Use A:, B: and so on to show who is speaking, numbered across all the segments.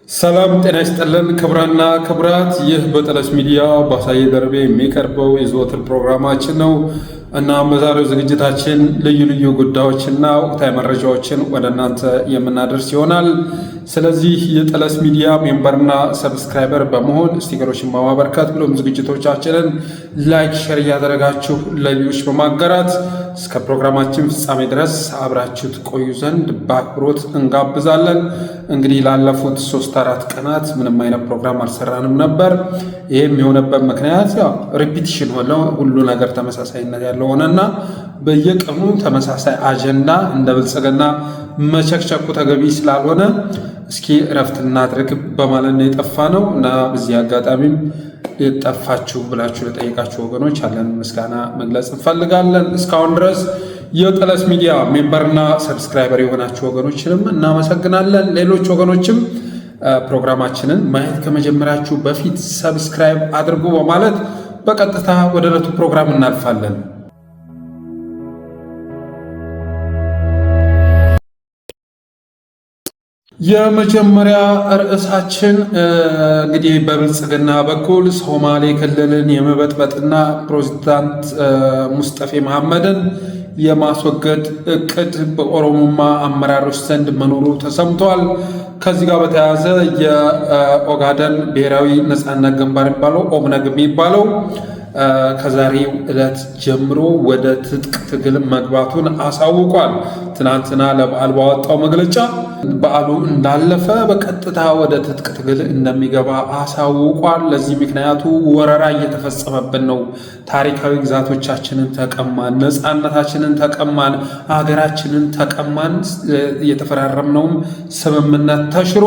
A: ሰላም ጤና ይስጥልን ክብራና ክብራት፣ ይህ በጠለስ ሚዲያ በአሳየ ደርቤ የሚቀርበው የዘወትር ፕሮግራማችን ነው እና በዛሬው ዝግጅታችን ልዩ ልዩ ጉዳዮችና ወቅታዊ መረጃዎችን ወደ እናንተ የምናደርስ ይሆናል። ስለዚህ የጠለስ ሚዲያ ሜምበርና ሰብስክራይበር በመሆን ስቲከሮችን በማበርከት ብሎም ዝግጅቶቻችንን ላይክ፣ ሼር እያደረጋችሁ ለሌሎች በማጋራት እስከ ፕሮግራማችን ፍጻሜ ድረስ አብራችሁ ትቆዩ ዘንድ በአክብሮት እንጋብዛለን። እንግዲህ ላለፉት 3-4 ቀናት ምንም አይነት ፕሮግራም አልሰራንም ነበር። ይህም የሆነበት ምክንያት ሪፒቲሽን ሆነው ሁሉ ነገር ተመሳሳይነት ያለው ሆነና በየቀኑ ተመሳሳይ አጀንዳ እንደ ብልጽግና መቸክቸኩ ተገቢ ስላልሆነ እስኪ እረፍት እናድርግ በማለት ነው የጠፋ ነው እና በዚህ አጋጣሚም የጠፋችሁ ብላችሁ ለጠየቃችሁ ወገኖች አለን ምስጋና መግለጽ እንፈልጋለን። እስካሁን ድረስ የጠለስ ሚዲያ ሜምበርና ሰብስክራይበር የሆናችሁ ወገኖችንም እናመሰግናለን። ሌሎች ወገኖችም ፕሮግራማችንን ማየት ከመጀመራችሁ በፊት ሰብስክራይብ አድርጉ በማለት በቀጥታ ወደ ዕለቱ ፕሮግራም እናልፋለን። የመጀመሪያ ርዕሳችን እንግዲህ በብልጽግና በኩል ሶማሌ ክልልን የመበጥበጥና ፕሬዝዳንት ሙስጠፌ መሐመድን የማስወገድ እቅድ በኦሮሞማ አመራሮች ዘንድ መኖሩ ተሰምቷል። ከዚህ ጋር በተያያዘ የኦጋደን ብሔራዊ ነጻነት ግንባር የሚባለው ኦብነግ የሚባለው ከዛሬው ዕለት ጀምሮ ወደ ትጥቅ ትግል መግባቱን አሳውቋል። ትናንትና ለበዓል ባወጣው መግለጫ በዓሉ እንዳለፈ በቀጥታ ወደ ትጥቅ ትግል እንደሚገባ አሳውቋል። ለዚህ ምክንያቱ ወረራ እየተፈጸመብን ነው፣ ታሪካዊ ግዛቶቻችንን ተቀማን፣ ነፃነታችንን ተቀማን፣ ሀገራችንን ተቀማን፣ የተፈራረምነውም ስምምነት ተሽሮ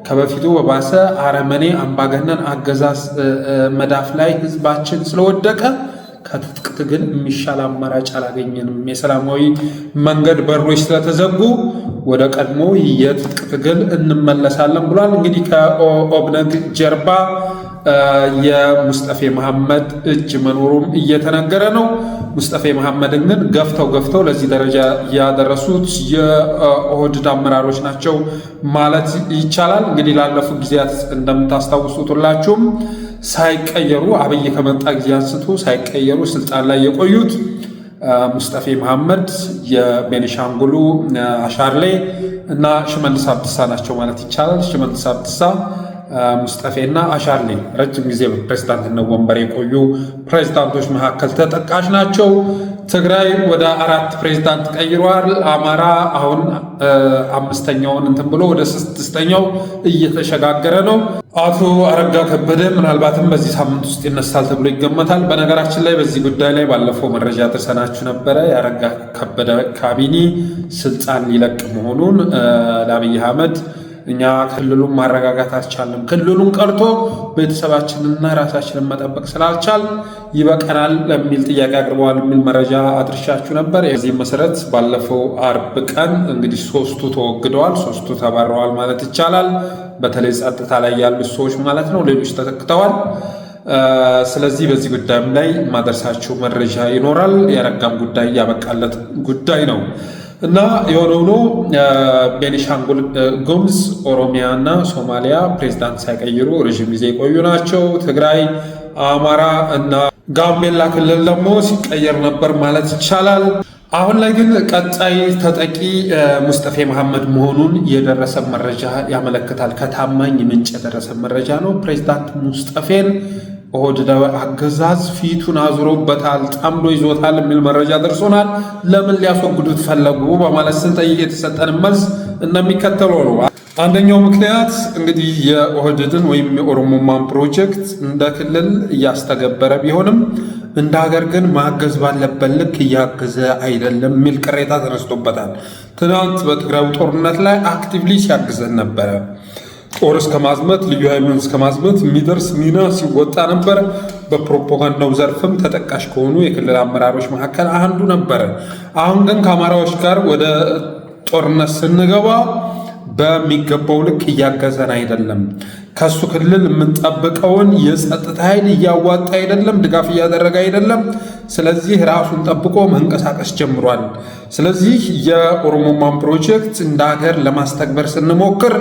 A: ከበፊቱ በባሰ አረመኔ አምባገነን አገዛዝ መዳፍ ላይ ህዝባችን ስለወደቀ ከትጥቅ ትግል የሚሻል አማራጭ አላገኘንም። የሰላማዊ መንገድ በሮች ስለተዘጉ ወደ ቀድሞ የትጥቅ ትግል እንመለሳለን ብሏል። እንግዲህ ከኦብነግ ጀርባ የሙስጠፌ መሐመድ እጅ መኖሩም እየተነገረ ነው። ሙስጠፌ መሐመድን ግን ገፍተው ለዚህ ደረጃ ያደረሱት የኦህዴድ አመራሮች ናቸው ማለት ይቻላል። እንግዲህ ላለፉት ጊዜያት እንደምታስታውሱት ሁላችሁም ሳይቀየሩ አብይ ከመጣ ጊዜ አንስቶ ሳይቀየሩ ስልጣን ላይ የቆዩት ሙስጠፌ መሐመድ፣ የቤኒሻንጉሉ አሻርሌ እና ሽመልስ አብዲሳ ናቸው ማለት ይቻላል። ሽመልስ አብዲሳ፣ ሙስጠፌና አሻርሌ ረጅም ጊዜ በፕሬዝዳንትነት ወንበር የቆዩ ፕሬዝዳንቶች መካከል ተጠቃሽ ናቸው። ትግራይ ወደ 4 ፕሬዝዳንት ቀይሯል። አማራ አሁን 5ኛውን እንትን ብሎ ወደ 6ኛው እየተሸጋገረ ነው። አቶ አረጋ ከበደ ምናልባትም በዚህ ሳምንት ውስጥ ይነሳል ተብሎ ይገመታል። በነገራችን ላይ በዚህ ጉዳይ ላይ ባለፈው መረጃ ደርሰናችሁ ነበረ። የአረጋ ከበደ ካቢኔ ስልጣን ሊለቅ መሆኑን ለአብይ አህመድ እኛ ክልሉን ማረጋጋት አልቻልንም፣ ክልሉን ቀርቶ ቤተሰባችንና ራሳችንን መጠበቅ ስላልቻል ይበቀናል ለሚል ጥያቄ አቅርበዋል የሚል መረጃ አድርሻችሁ ነበር። የዚህ መሰረት ባለፈው አርብ ቀን እንግዲህ 3ቱ ተወግደዋል፣ 3ቱ ተባረዋል ማለት ይቻላል። በተለይ ጸጥታ ላይ ያሉት ሰዎች ማለት ነው። ሌሎች ተተክተዋል። ስለዚህ በዚህ ጉዳይም ላይ ማደርሳችሁ መረጃ ይኖራል። የአረጋም ጉዳይ ያበቃለት ጉዳይ ነው እና የሆነ ሆኖ ቤኒሻንጉል ጉሙዝ፣ ኦሮሚያ እና ሶማሊያ ፕሬዝዳንት ሳይቀይሩ ረዥም ጊዜ የቆዩ ናቸው። ትግራይ፣ አማራ እና ጋምቤላ ክልል ደግሞ ሲቀየር ነበር ማለት ይቻላል። አሁን ላይ ግን ቀጣይ ተጠቂ ሙስጠፌ መሐመድ መሆኑን የደረሰ መረጃ ያመለክታል። ከታማኝ ምንጭ የደረሰ መረጃ ነው። ፕሬዝዳንት ሙስጠፌን ኦህዴዳዊ አገዛዝ ፊቱን አዙሮበታል፣ ጠምዶ ይዞታል የሚል መረጃ ደርሶናል። ለምን ሊያስወግዱት ፈለጉ በማለት ስንጠይቅ የተሰጠን መልስ እንደሚከተለው ነው። አንደኛው ምክንያት እንግዲህ የኦህዴድን ወይም የኦሮሞማን ፕሮጀክት እንደ ክልል እያስተገበረ ቢሆንም እንደ ሀገር ግን ማገዝ ባለበት ልክ እያገዘ አይደለም የሚል ቅሬታ ተነስቶበታል። ትናንት በትግራዩ ጦርነት ላይ አክቲቭሊ ሲያግዘን ነበረ። ጦር እስከ ማዝመት፣ ልዩ ኃይሉን እስከ ማዝመት የሚደርስ ሚና ሲወጣ ነበር። በፕሮፓጋንዳው ዘርፍም ተጠቃሽ ከሆኑ የክልል አመራሮች መካከል አንዱ ነበረ። አሁን ግን ከአማራዎች ጋር ወደ ጦርነት ስንገባ በሚገባው ልክ እያገዘን አይደለም። ከሱ ክልል የምንጠብቀውን የጸጥታ ኃይል እያዋጣ አይደለም፣ ድጋፍ እያደረገ አይደለም። ስለዚህ ራሱን ጠብቆ መንቀሳቀስ ጀምሯል። ስለዚህ የኦሮሞማን ፕሮጀክት እንደ ሀገር ለማስተግበር ስንሞክር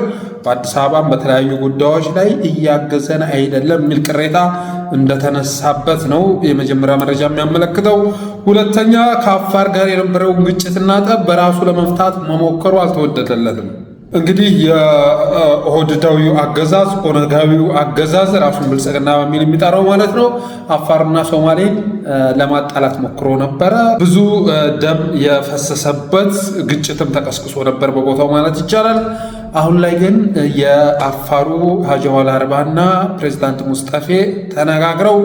A: በአዲስ አበባም በተለያዩ ጉዳዮች ላይ እያገዘን አይደለም የሚል ቅሬታ እንደተነሳበት ነው የመጀመሪያ መረጃ የሚያመለክተው። ሁለተኛ ከአፋር ጋር የነበረውን ግጭትና ጠብ በራሱ ለመፍታት መሞከሩ አልተወደደለትም። እንግዲህ የኦህዴዳዊው አገዛዝ ኦነጋዊው አገዛዝ ራሱን ብልጽግና በሚል የሚጠራው ማለት ነው አፋርና ሶማሌን ለማጣላት ሞክሮ ነበረ። ብዙ ደም የፈሰሰበት ግጭትም ተቀስቅሶ ነበር በቦታው ማለት ይቻላል። አሁን ላይ ግን የአፋሩ ሀጂ አወል አርባና ፕሬዚዳንት ሙስጠፌ ተነጋግረው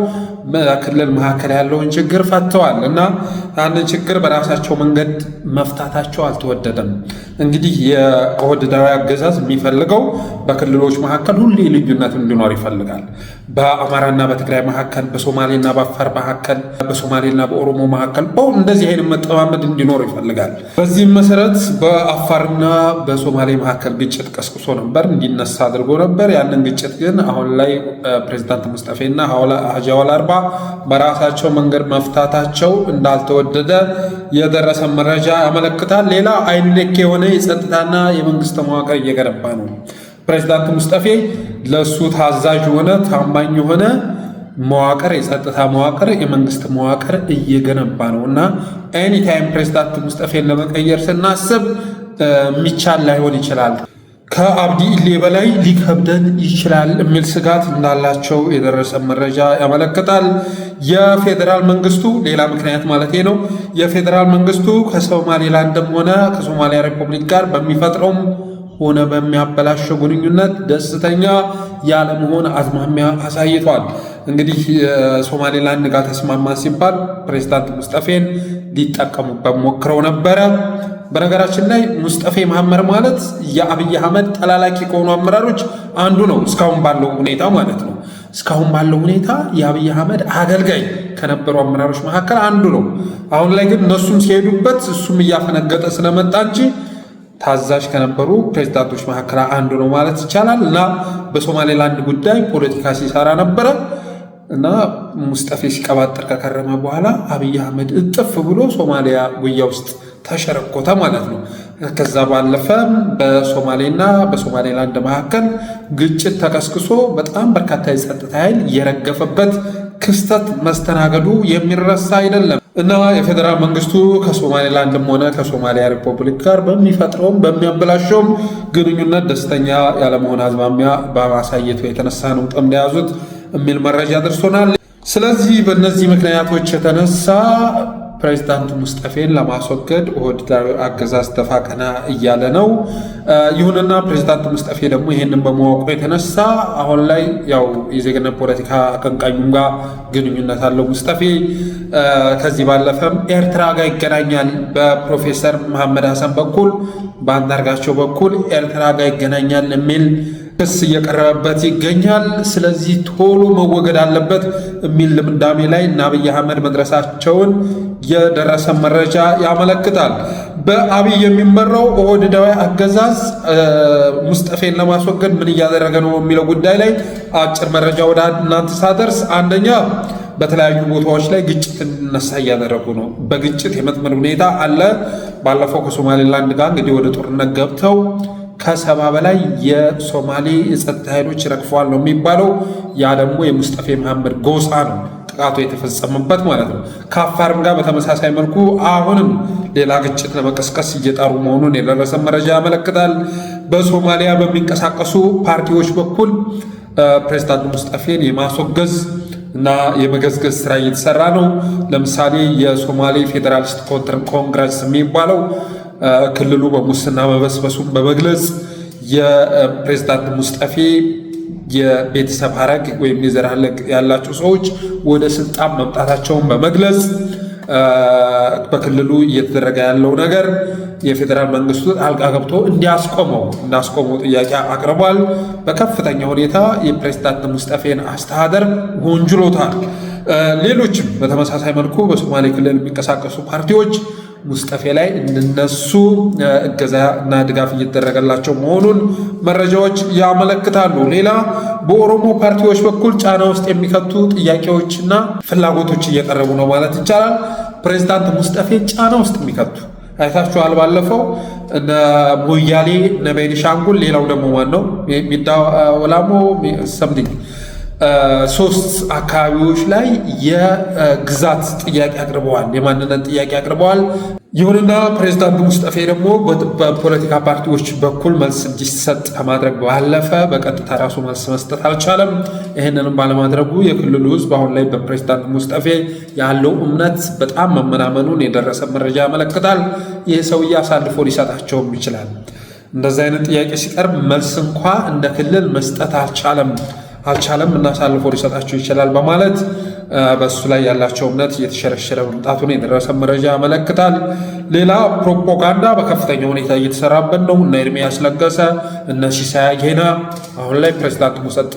A: በክልል መካከል ያለውን ችግር ፈተዋል እና ያንን ችግር በራሳቸው መንገድ መፍታታቸው አልተወደደም። እንግዲህ የኦህዴዳዊ አገዛዝ የሚፈልገው በክልሎች መካከል ሁሌ ልዩነት እንዲኖር ይፈልጋል። በአማራና በትግራይ መካከል፣ በሶማሌና በአፋር መካከል፣ በሶማሌና በኦሮሞ መካከል እንደዚህ አይነት መጠማመድ እንዲኖር ይፈልጋል። በዚህም መሰረት በአፋርና በሶማሌ መካከል ግጭት ቀስቅሶ ነበር፣ እንዲነሳ አድርጎ ነበር። ያንን ግጭት ግን አሁን ላይ ፕሬዚዳንት ሙስጠፌና ሀጂ አወል አርባ በራሳቸው መንገድ መፍታታቸው እንዳልተወደደ የደረሰ መረጃ ያመለክታል። ሌላ አይንሌክ የሆነ የጸጥታና የመንግስት መዋቅር እየገነባ ነው። ፕሬዚዳንት ሙስጠፌ ለሱ ታዛዥ የሆነ ታማኝ የሆነ መዋቅር፣ የጸጥታ መዋቅር፣ የመንግስት መዋቅር እየገነባ ነው እና ኤኒታይም ፕሬዚዳንት ሙስጠፌን ለመቀየር ስናስብ የሚቻል ላይሆን ይችላል። ከአብዲ ኢሌ በላይ ሊከብደን ይችላል የሚል ስጋት እንዳላቸው የደረሰ መረጃ ያመለክታል። የፌዴራል መንግስቱ ሌላ ምክንያት ማለት ነው የፌዴራል መንግስቱ ከሶማሌላንድም ሆነ ከሶማሊያ ሪፐብሊክ ጋር በሚፈጥረውም ሆነ በሚያበላሸው ግንኙነት ደስተኛ ያለመሆን አዝማሚያ አሳይቷል። እንግዲህ ሶማሌላንድ ጋር ተስማማ ሲባል ፕሬዚዳንት ሙስጠፌን ሊጠቀሙበት ሞክረው ነበረ። በነገራችን ላይ ሙስጠፌ መሐመድ ማለት የአብይ አህመድ ተላላኪ ከሆኑ አመራሮች አንዱ ነው። እስካሁን ባለው ሁኔታ ማለት ነው። እስካሁን ባለው ሁኔታ የአብይ አህመድ አገልጋይ ከነበሩ አመራሮች መካከል አንዱ ነው። አሁን ላይ ግን እነሱም ሲሄዱበት እሱም እያፈነገጠ ስለመጣ እንጂ ታዛዥ ከነበሩ ፕሬዚዳንቶች መካከል አንዱ ነው ማለት ይቻላል እና በሶማሌላንድ ጉዳይ ፖለቲካ ሲሰራ ነበረ እና ሙስጠፌ ሲቀባጥር ከከረመ በኋላ አብይ አህመድ እጥፍ ብሎ ሶማሊያ ጉያ ውስጥ ተሸረኮተ ማለት ነው። ከዛ ባለፈ በሶማሌና በሶማሌላንድ መካከል ግጭት ተቀስቅሶ በጣም በርካታ የጸጥታ ኃይል የረገፈበት ክስተት መስተናገዱ የሚረሳ አይደለም እና የፌዴራል መንግስቱ ከሶማሌላንድም ሆነ ከሶማሊያ ሪፐብሊክ ጋር በሚፈጥረውም በሚያበላሸውም ግንኙነት ደስተኛ ያለመሆን አዝማሚያ በማሳየቱ የተነሳ ነው እንደያዙት የሚል መረጃ ደርሶናል። ስለዚህ በእነዚህ ምክንያቶች የተነሳ ፕሬዚዳንት ሙስጠፌን ለማስወገድ ኦህዴዳዊ አገዛዝ ደፋ ቀና እያለ ነው። ይሁንና ፕሬዚዳንት ሙስጠፌ ደግሞ ይህንን በመዋቅሩ የተነሳ አሁን ላይ ያው የዜግነት ፖለቲካ አቀንቃኙም ጋር ግንኙነት አለው ሙስጠፌ። ከዚህ ባለፈም ኤርትራ ጋር ይገናኛል። በፕሮፌሰር መሐመድ ሐሰን በኩል በአንዳርጋቸው በኩል ኤርትራ ጋር ይገናኛል የሚል ክስ እየቀረበበት ይገኛል። ስለዚህ ቶሎ መወገድ አለበት የሚል ልምዳሜ ላይ እና አብይ አህመድ መድረሳቸውን የደረሰ መረጃ ያመለክታል። በአብይ የሚመራው ኦህዴዳዊ አገዛዝ ሙስጠፌን ለማስወገድ ምን እያደረገ ነው የሚለው ጉዳይ ላይ አጭር መረጃ ወደ እናንተ ሳደርስ፣ አንደኛ በተለያዩ ቦታዎች ላይ ግጭት እንዲነሳ እያደረጉ ነው። በግጭት የመጥመድ ሁኔታ አለ። ባለፈው ከሶማሌላንድ ጋር እንግዲህ ወደ ጦርነት ገብተው ከ70 በላይ የሶማሌ የጸጥታ ኃይሎች ረግፈዋል ነው የሚባለው። ያ ደግሞ የሙስጠፌ መሐመድ ጎሳ ነው ጥቃቱ የተፈጸመበት ማለት ነው። ከአፋርም ጋር በተመሳሳይ መልኩ አሁንም ሌላ ግጭት ለመቀስቀስ እየጣሩ መሆኑን የደረሰ መረጃ ያመለክታል። በሶማሊያ በሚንቀሳቀሱ ፓርቲዎች በኩል ፕሬዚዳንት ሙስጠፌን የማስወገዝ እና የመገዝገዝ ስራ እየተሰራ ነው። ለምሳሌ የሶማሌ ፌዴራሊስት ኮንግረስ የሚባለው ክልሉ በሙስና መበስበሱን በመግለጽ የፕሬዝዳንት ሙስጠፌ የቤተሰብ ሐረግ ወይም የዘር ሐረግ ያላቸው ሰዎች ወደ ስልጣን መምጣታቸውን በመግለጽ በክልሉ እየተደረገ ያለው ነገር የፌዴራል መንግስቱ ጣልቃ ገብቶ እንዳስቆመው ጥያቄ አቅርቧል። በከፍተኛ ሁኔታ የፕሬዝዳንት ሙስጠፌን አስተዳደር ወንጅሎታል። ሌሎችም በተመሳሳይ መልኩ በሶማሌ ክልል የሚንቀሳቀሱ ፓርቲዎች ሙስጠፌ ላይ እንነሱ እገዛ እና ድጋፍ እየተደረገላቸው መሆኑን መረጃዎች ያመለክታሉ። ሌላ በኦሮሞ ፓርቲዎች በኩል ጫና ውስጥ የሚከቱ ጥያቄዎችና ፍላጎቶች እየቀረቡ ነው ማለት ይቻላል። ፕሬዝዳንት ሙስጠፌ ጫና ውስጥ የሚከቱ አይታችኋል። ባለፈው እነ ሞያሌ እነ ቤኒሻንጉል፣ ሌላው ደግሞ ማን ነው ሚዳ ወላሞ ሰምቲንግ 3 አካባቢዎች ላይ የግዛት ጥያቄ አቅርበዋል፣ የማንነት ጥያቄ አቅርበዋል። ይሁንና ፕሬዝዳንት ሙስጠፌ ደግሞ በፖለቲካ ፓርቲዎች በኩል መልስ እንዲሰጥ ከማድረግ ባለፈ በቀጥታ ራሱ መልስ መስጠት አልቻለም። ይህንንም ባለማድረጉ የክልሉ ሕዝብ አሁን ላይ በፕሬዝዳንት ሙስጠፌ ያለው እምነት በጣም መመናመኑን የደረሰ መረጃ ያመለክታል። ይህ ሰውዬ አሳልፎ ሊሰጣቸውም ይችላል። እንደዚህ አይነት ጥያቄ ሲቀርብ መልስ እንኳ እንደ ክልል መስጠት አልቻለም እና አሳልፎ ሊሰጣቸው ይችላል በማለት በሱ ላይ ያላቸው እምነት እየተሸረሸረ መምጣቱን የደረሰ መረጃ ያመለክታል። ሌላ ፕሮፓጋንዳ በከፍተኛ ሁኔታ እየተሰራበት ነው። እነ ኤርሚያስ ለገሰ እነ ሲሳይ አጌና አሁን ላይ ፕሬዝዳንት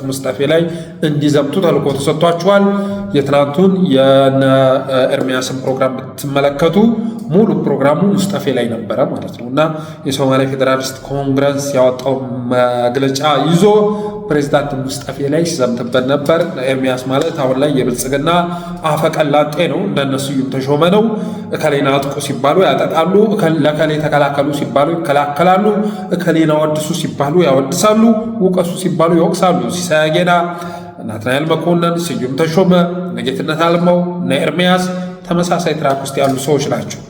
A: ሙስጠፌ ላይ እንዲዘምቱ ተልዕኮ ተሰጥቷቸዋል። የትናንቱን የነ ኤርሚያስን ፕሮግራም ብትመለከቱ ሙሉ ፕሮግራሙ ሙስጠፌ ላይ ነበረ ማለት ነው እና የሶማሌ ፌዴራሊስት ኮንግረስ ያወጣው መግለጫ ይዞ ፕሬዝዳንት ሙስጠፌ ላይ ሲዘምትበት ነበር። ኤርሚያስ ማለት አሁን ላይ የብልጽግና አፈቀላጤ ነው። እንደነሱ ስዩም ተሾመ ነው። እከሌን አጥቁ ሲባሉ ያጠቃሉ፣ ለከሌ ተከላከሉ ሲባሉ ይከላከላሉ፣ እከሌን አወድሱ ሲባሉ ያወድሳሉ፣ ውቀሱ ሲባሉ ይወቅሳሉ። ሲሳይ አጌና፣ ናትናኤል መኮንን፣ ስዩም ተሾመ፣ ጌትነት አልማው እና ኤርሚያስ ተመሳሳይ ትራክ ውስጥ ያሉ ሰዎች ናቸው።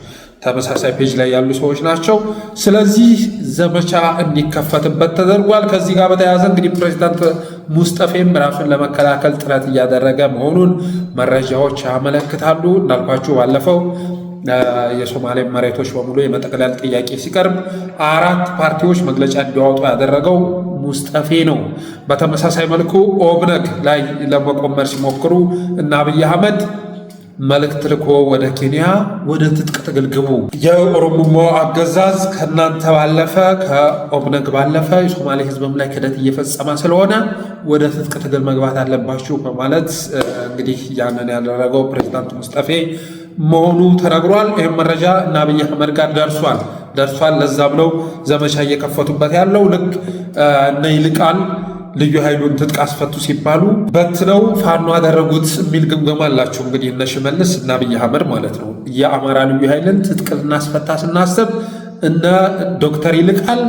A: ተመሳሳይ ፔጅ ላይ ያሉ ሰዎች ናቸው። ስለዚህ ዘመቻ እንዲከፈትበት ተደርጓል። ከዚህ ጋር በተያያዘ እንግዲህ ፕሬዝዳንት ሙስጠፌም ራሱን ለመከላከል ጥረት እያደረገ መሆኑን መረጃዎች ያመለክታሉ። እንዳልኳችሁ ባለፈው የሶማሌ መሬቶች በሙሉ የመጠቅለል ጥያቄ ሲቀርብ 4 ፓርቲዎች መግለጫ እንዲያወጡ ያደረገው ሙስጠፌ ነው። በተመሳሳይ መልኩ ኦብነግ ላይ ለመቆመር ሲሞክሩ እና አብይ አህመድ መልእክት ልኮ ወደ ኬንያ ወደ ትጥቅ ትግል ግቡ፣ የኦሮሞ አገዛዝ ከእናንተ ባለፈ ከኦብነግ ባለፈ የሶማሌ ሕዝብም ላይ ክደት እየፈጸመ ስለሆነ ወደ ትጥቅ ትግል መግባት አለባችሁ በማለት እንግዲህ ያንን ያደረገው ፕሬዝዳንት ሙስጠፌ መሆኑ ተነግሯል። ይህም መረጃ እና አብይ አህመድ ጋር ደርሷል። ለዛ ብለው ዘመቻ እየከፈቱበት ያለው ልክ እነ ይልቃል ልዩ ኃይሉን ትጥቅ አስፈቱ ሲባሉ በትነው ፋኖ አደረጉት የሚል ግምገማ አላቸው። እንግዲህ እነ ሽመልስ እና አብይ አህመድ ማለት ነው። የአማራ ልዩ ኃይልን ትጥቅ ልናስፈታ ስናስብ እነ ዶክተር ይልቃል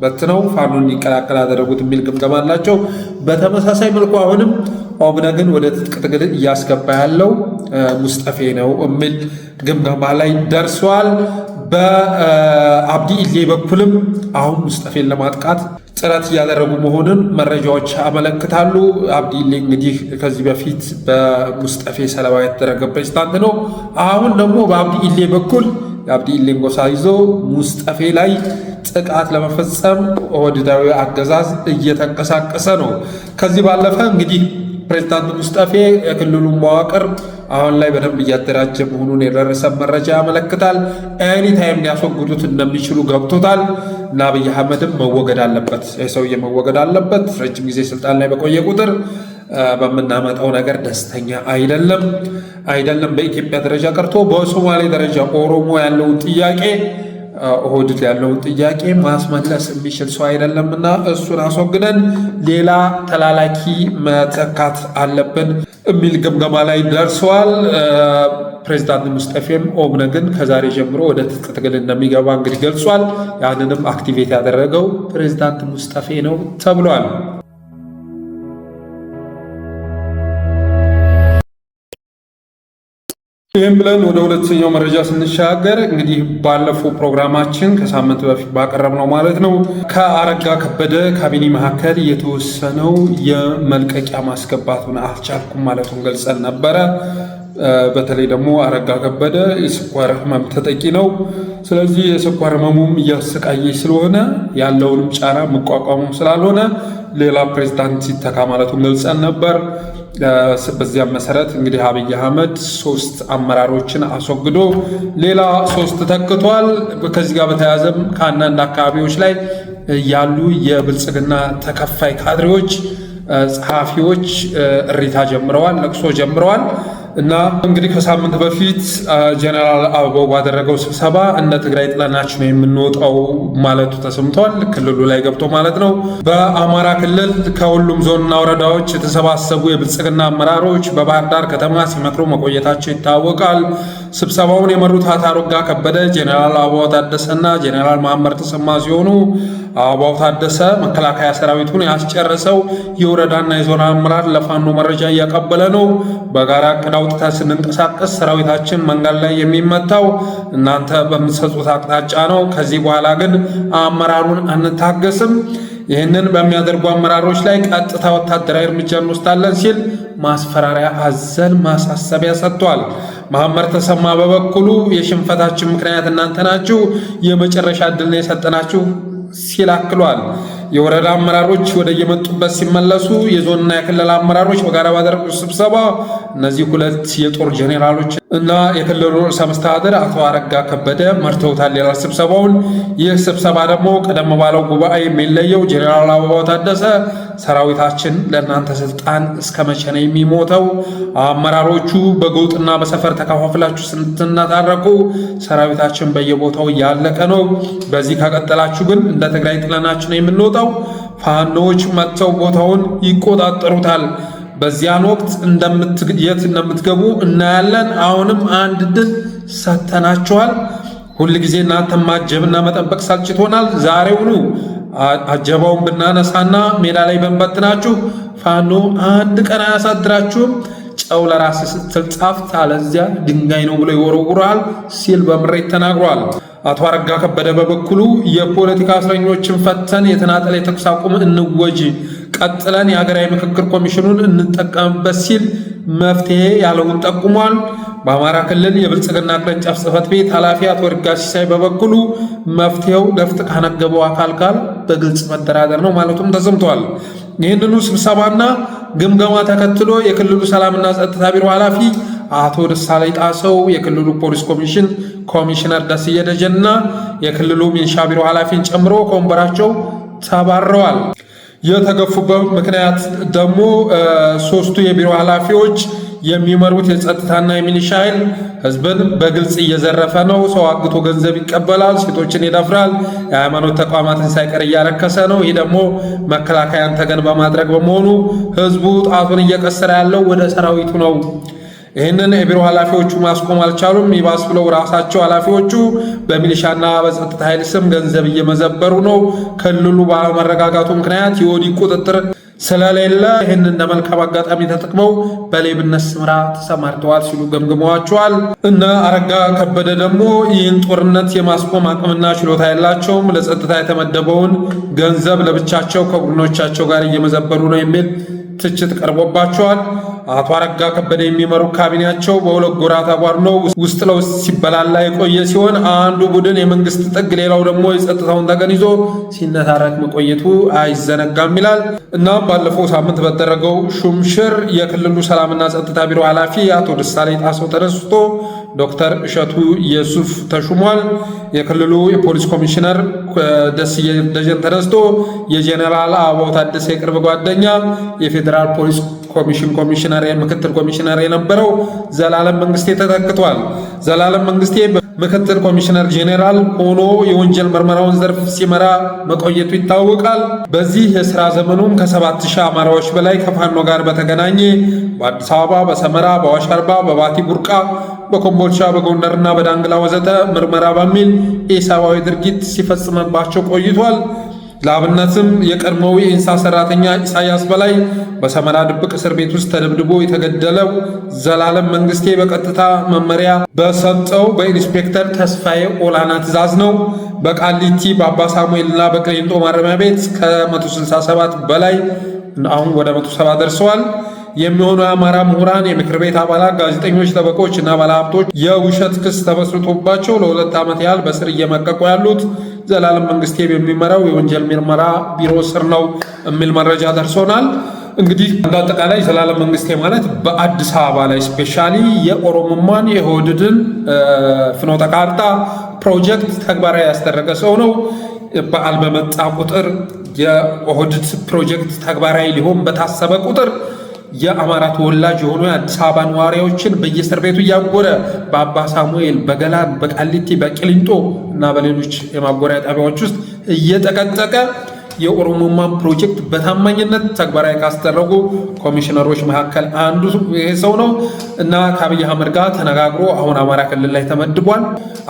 A: በትነው ፋኖ እንዲቀላቀል አደረጉት የሚል ግምገማ አላቸው። በተመሳሳይ መልኩ አሁንም ኦብነግን ወደ ትጥቅ ትግል እያስገባ ያለው ሙስጠፌ ነው የሚል ግምገማ ላይ ደርሰዋል። በአብዲ ኢሌ በኩልም አሁን ሙስጠፌን ለማጥቃት ጥረት እያደረጉ መሆኑን መረጃዎች ያመለክታሉ። አብዲ ኢሌ እንግዲህ ከዚህ በፊት በሙስጠፌ ሰለባ የተደረገ ፕሬዝዳንት ነው። አሁን ደግሞ በአብዲ ኢሌ በኩል የአብዲ ኢሌን ጎሳ ይዞ ሙስጠፌ ላይ ጥቃት ለመፈጸም ኦህዴዳዊ አገዛዝ እየተንቀሳቀሰ ነው። ከዚህ ባለፈ እንግዲህ ፕሬዝዳንት ሙስጠፌ የክልሉ መዋቅር አሁን ላይ በደንብ እያደራጀ መሆኑን የደረሰ መረጃ ያመለክታል። ኤኒታይም ሊያስወግዱት እንደሚችሉ ገብቶታል እና አብይ አህመድም መወገድ አለበት፣ የሰውዬ መወገድ አለበት። ረጅም ጊዜ ስልጣን ላይ በቆየ ቁጥር በምናመጣው ነገር ደስተኛ አይደለም። በኢትዮጵያ ደረጃ ቀርቶ በሶማሌ ደረጃ ኦሮሞ ያለውን ጥያቄ ኦህዴድ ያለውን ጥያቄ ማስመለስ የሚችል ሰው አይደለምና እሱን አስወግደን ሌላ ተላላኪ መተካት አለብን የሚል ግምገማ ላይ ደርሰዋል። ፕሬዝዳንት ሙስጠፌም ኦብነግን ከዛሬ ጀምሮ ወደ ትጥቅ ትግል እንደሚገባ እንግዲህ ገልጿል። ያንንም አክቲቬት ያደረገው ፕሬዝዳንት ሙስጠፌ ነው ተብሏል። ይህም ብለን ወደ ሁለተኛው መረጃ ስንሻገር እንግዲህ ባለፈው ፕሮግራማችን ከሳምንት በፊት ባቀረብነው ማለት ነው ከአረጋ ከበደ ካቢኔ መካከል የተወሰነው የመልቀቂያ ማስገባቱን አልቻልኩም ማለቱን ገልጸን ነበረ። በተለይ ደግሞ አረጋ ከበደ የስኳር ህመም ተጠቂ ነው። ስለዚህ የስኳር ህመሙም እያሰቃየ ስለሆነ ያለውንም ጫና መቋቋሙም ስላልሆነ ሌላ ፕሬዝዳንት ሲተካ ማለቱን ገልጸን ነበር። በዚያም መሰረት እንግዲህ አብይ አህመድ 3 አመራሮችን አስወግዶ ሌላ 3 ተክቷል። ከዚህ ጋር በተያያዘም ከአንዳንድ አካባቢዎች ላይ ያሉ የብልጽግና ተከፋይ ካድሬዎች፣ ጸሐፊዎች እሪታ ጀምረዋል፣ ለቅሶ ጀምረዋል። እና እንግዲህ ከሳምንት በፊት ጀነራል አበባው ባደረገው ስብሰባ እንደ ትግራይ ጥለናችሁ ነው የምንወጣው ማለቱ ተሰምቷል። ክልሉ ላይ ገብቶ ማለት ነው። በአማራ ክልል ከሁሉም ዞንና ወረዳዎች የተሰባሰቡ የብልጽግና አመራሮች በባህር ዳር ከተማ ሲመክሩ መቆየታቸው ይታወቃል። ስብሰባውን የመሩት አቶ አረጋ ከበደ፣ ጀነራል አበባው ታደሰና ጀነራል መሐመድ ተሰማ ሲሆኑ አበባው ታደሰ መከላከያ ሰራዊቱን ያስጨረሰው የወረዳና የዞን አመራር ለፋኖ መረጃ እያቀበለ ነው። በጋራ እቅድ አውጥተን ስንንቀሳቀስ ሰራዊታችን መንገድ ላይ የሚመታው እናንተ በምትሰጡት አቅጣጫ ነው። ከዚህ በኋላ ግን አመራሩን አንታገስም። ይህንን በሚያደርጉ አመራሮች ላይ ቀጥታ ወታደራዊ እርምጃ እንወስዳለን ሲል ማስፈራሪያ አዘል ማሳሰቢያ ሰጥቷል። መሐመድ ተሰማ በበኩሉ የሽንፈታችን ምክንያት እናንተ ናችሁ፣ የመጨረሻ ዕድል ነው የሰጠናችሁ ሲል አክሏል። የወረዳ አመራሮች ወደ የመጡበት ሲመለሱ የዞንና የክልል አመራሮች በጋራ ባደረጉት ስብሰባ እነዚህ ሁለት የጦር ጄኔራሎች እና የክልሉ ርዕሰ መስተዳድር አቶ አረጋ ከበደ መርተውታል ይላል ስብሰባውን። ይህ ስብሰባ ደግሞ ቀደም ባለው ጉባኤ የሚለየው ጄኔራል አበባው ታደሰ ሰራዊታችን ለእናንተ ስልጣን እስከ መቼ ነው የሚሞተው? አመራሮቹ በጎጥና በሰፈር ተከፋፍላችሁ ስትናታረቁ ሰራዊታችን በየቦታው እያለቀ ነው። በዚህ ከቀጠላችሁ ግን እንደ ትግራይ ጥለናችሁ ነው የምንወጣው። ፋኖች መጥተው ቦታውን ይቆጣጠሩታል። በዚያን ወቅት የት እንደምትገቡ እናያለን። አሁንም አንድ ድል ሰጥተናችኋል። ሁል ጊዜ እናንተ ማጀብና መጠበቅ ሰልችቶናል። ዛሬውኑ አጀባውን ብናነሳና ሜዳ ላይ በንበትናችሁ ፋኖ አንድ ቀን አያሳድራችሁም። ጨው ለራስ ስትል ጻፍት፣ አለዚያ ድንጋይ ነው ብሎ ይወረውራል ሲል በምሬት ተናግሯል። አቶ አረጋ ከበደ በበኩሉ የፖለቲካ እስረኞችን ፈተን የተናጠለ የተኩስ አቁም እንወጅ፣ ቀጥለን የሀገራዊ ምክክር ኮሚሽኑን እንጠቀምበት ሲል መፍትሄ ያለውን ጠቁሟል። በአማራ ክልል የብልጽግና ቅርንጫፍ ጽሕፈት ቤት ኃላፊ አቶ ርጋ ሲሳይ በበኩሉ መፍትሄው ነፍጥ ካነገበው አካል ጋር በግልጽ መደራደር ነው ማለቱም ተሰምቷል። ይህንኑ ስብሰባና ግምገማ ተከትሎ የክልሉ ሰላምና ጸጥታ ቢሮ ኃላፊ አቶ ደሳለኝ ጣሰው፣ የክልሉ ፖሊስ ኮሚሽን ኮሚሽነር ደስዬ ደጀንና የክልሉ ሚሊሻ ቢሮ ኃላፊን ጨምሮ ከወንበራቸው ተባረዋል። የተገፉበት ምክንያት ደግሞ ሶስቱ የቢሮ ኃላፊዎች የሚመሩት የጸጥታና የሚሊሻ ኃይል ህዝብን በግልጽ እየዘረፈ ነው። ሰው አግቶ ገንዘብ ይቀበላል፣ ሴቶችን ይደፍራል፣ የሃይማኖት ተቋማትን ሳይቀር እያረከሰ ነው። ይህ ደግሞ መከላከያን ተገን በማድረግ በመሆኑ ህዝቡ ጣቱን እየቀሰረ ያለው ወደ ሰራዊቱ ነው። ይህንን የቢሮ ኃላፊዎቹ ማስቆም አልቻሉም። ይባስ ብለው ራሳቸው ኃላፊዎቹ በሚሊሻና በጸጥታ ኃይል ስም ገንዘብ እየመዘበሩ ነው። ክልሉ ባለመረጋጋቱ ምክንያት የኦዲት ቁጥጥር ስለሌለ ይህን እንደ መልካም አጋጣሚ ተጠቅመው በሌብነት ስምራ ተሰማርተዋል ሲሉ ገምግመዋቸዋል። እነ አረጋ ከበደ ደግሞ ይህን ጦርነት የማስቆም አቅምና ችሎታ የላቸውም፣ ለጸጥታ የተመደበውን ገንዘብ ለብቻቸው ከቡድኖቻቸው ጋር እየመዘበሩ ነው የሚል ትችት ቀርቦባቸዋል። አቶ አረጋ ከበደ የሚመሩ ካቢኔያቸው በሁለት ጎራ ተቧድነው ውስጥ ለውስጥ ሲበላላ የቆየ ሲሆን አንዱ ቡድን የመንግስት ጥግ፣ ሌላው ደግሞ የጸጥታውን ተገን ይዞ ሲነታረክ መቆየቱ አይዘነጋም ይላል። እናም ባለፈው ሳምንት በተደረገው ሹምሽር የክልሉ ሰላምና ጸጥታ ቢሮ ኃላፊ አቶ ደሳለኝ ጣሰው ተነስቶ ዶክተር እሸቱ የሱፍ ተሹሟል። የክልሉ የፖሊስ ኮሚሽነር ደስዬ ደጀን ተነስቶ የጄኔራል አበባው ታደሰ የቅርብ ጓደኛ የፌዴራል ፖሊስ ኮሚሽን ኮሚሽነር ምክትል ኮሚሽነር የነበረው ዘላለም መንግስቴ ተተክቷል። ዘላለም መንግስቴ ምክትል ኮሚሽነር ጄኔራል ሆኖ የወንጀል ምርመራውን ዘርፍ ሲመራ መቆየቱ ይታወቃል። በዚህ የሥራ ዘመኑም ከ7000 አማራዎች በላይ ከፋኖ ጋር በተገናኘ በአዲስ አበባ፣ በሰመራ፣ በአዋሽ አርባ፣ በባቲ ቡርቃ፣ በኮምቦልቻ፣ በጎንደርና በዳንግላ ወዘተ ምርመራ በሚል ኢሰብአዊ ድርጊት ሲፈጽምባቸው ቆይቷል። ለአብነትም የቀድሞው የኢንሳ ሰራተኛ ኢሳያስ በላይ በሰመራ ድብቅ እስር ቤት ውስጥ ተደብድቦ የተገደለው ዘላለም መንግስቴ በቀጥታ መመሪያ በሰጠው በኢንስፔክተር ተስፋዬ ኦላና ትዕዛዝ ነው። በቃሊቲ በአባ ሳሙኤልና በቅሊንጦ ማረሚያ ቤት ከ167 በላይ አሁን ወደ 170 ደርሰዋል የሚሆኑ የአማራ ምሁራን፣ የምክር ቤት አባላት፣ ጋዜጠኞች፣ ጠበቆች እና ባለሀብቶች የውሸት ክስ ተመስርቶባቸው ለ2 ዓመት ያህል በስር እየመቀቁ ያሉት ዘላለም መንግስቴ የሚመራው የወንጀል ምርመራ ቢሮ ስር ነው የሚል መረጃ ደርሶናል። እንግዲህ እንደ አጠቃላይ ዘላለም መንግስቴ ማለት በአዲስ አበባ ላይ ስፔሻሊ የኦሮሞማን የኦህዴድን ፍኖተ ካርታ ፕሮጀክት ተግባራዊ ያስደረገ ሰው ነው። በዓል በመጣ ቁጥር የኦህዴድ ፕሮጀክት ተግባራዊ ሊሆን በታሰበ ቁጥር የአማራ ተወላጅ የሆኑ የአዲስ አበባ ነዋሪዎችን በየእስር ቤቱ እያጎረ በአባ ሳሙኤል፣ በገላን፣ በቃሊቲ፣ በቂሊንጦ እና በሌሎች የማጎሪያ ጣቢያዎች ውስጥ እየጠቀጠቀ የኦሮሞማን ፕሮጀክት በታማኝነት ተግባራዊ ካስደረጉ ኮሚሽነሮች መካከል አንዱ ይሄ ሰው ነው እና ከአብይ አህመድ ጋር ተነጋግሮ አሁን አማራ ክልል ላይ ተመድቧል።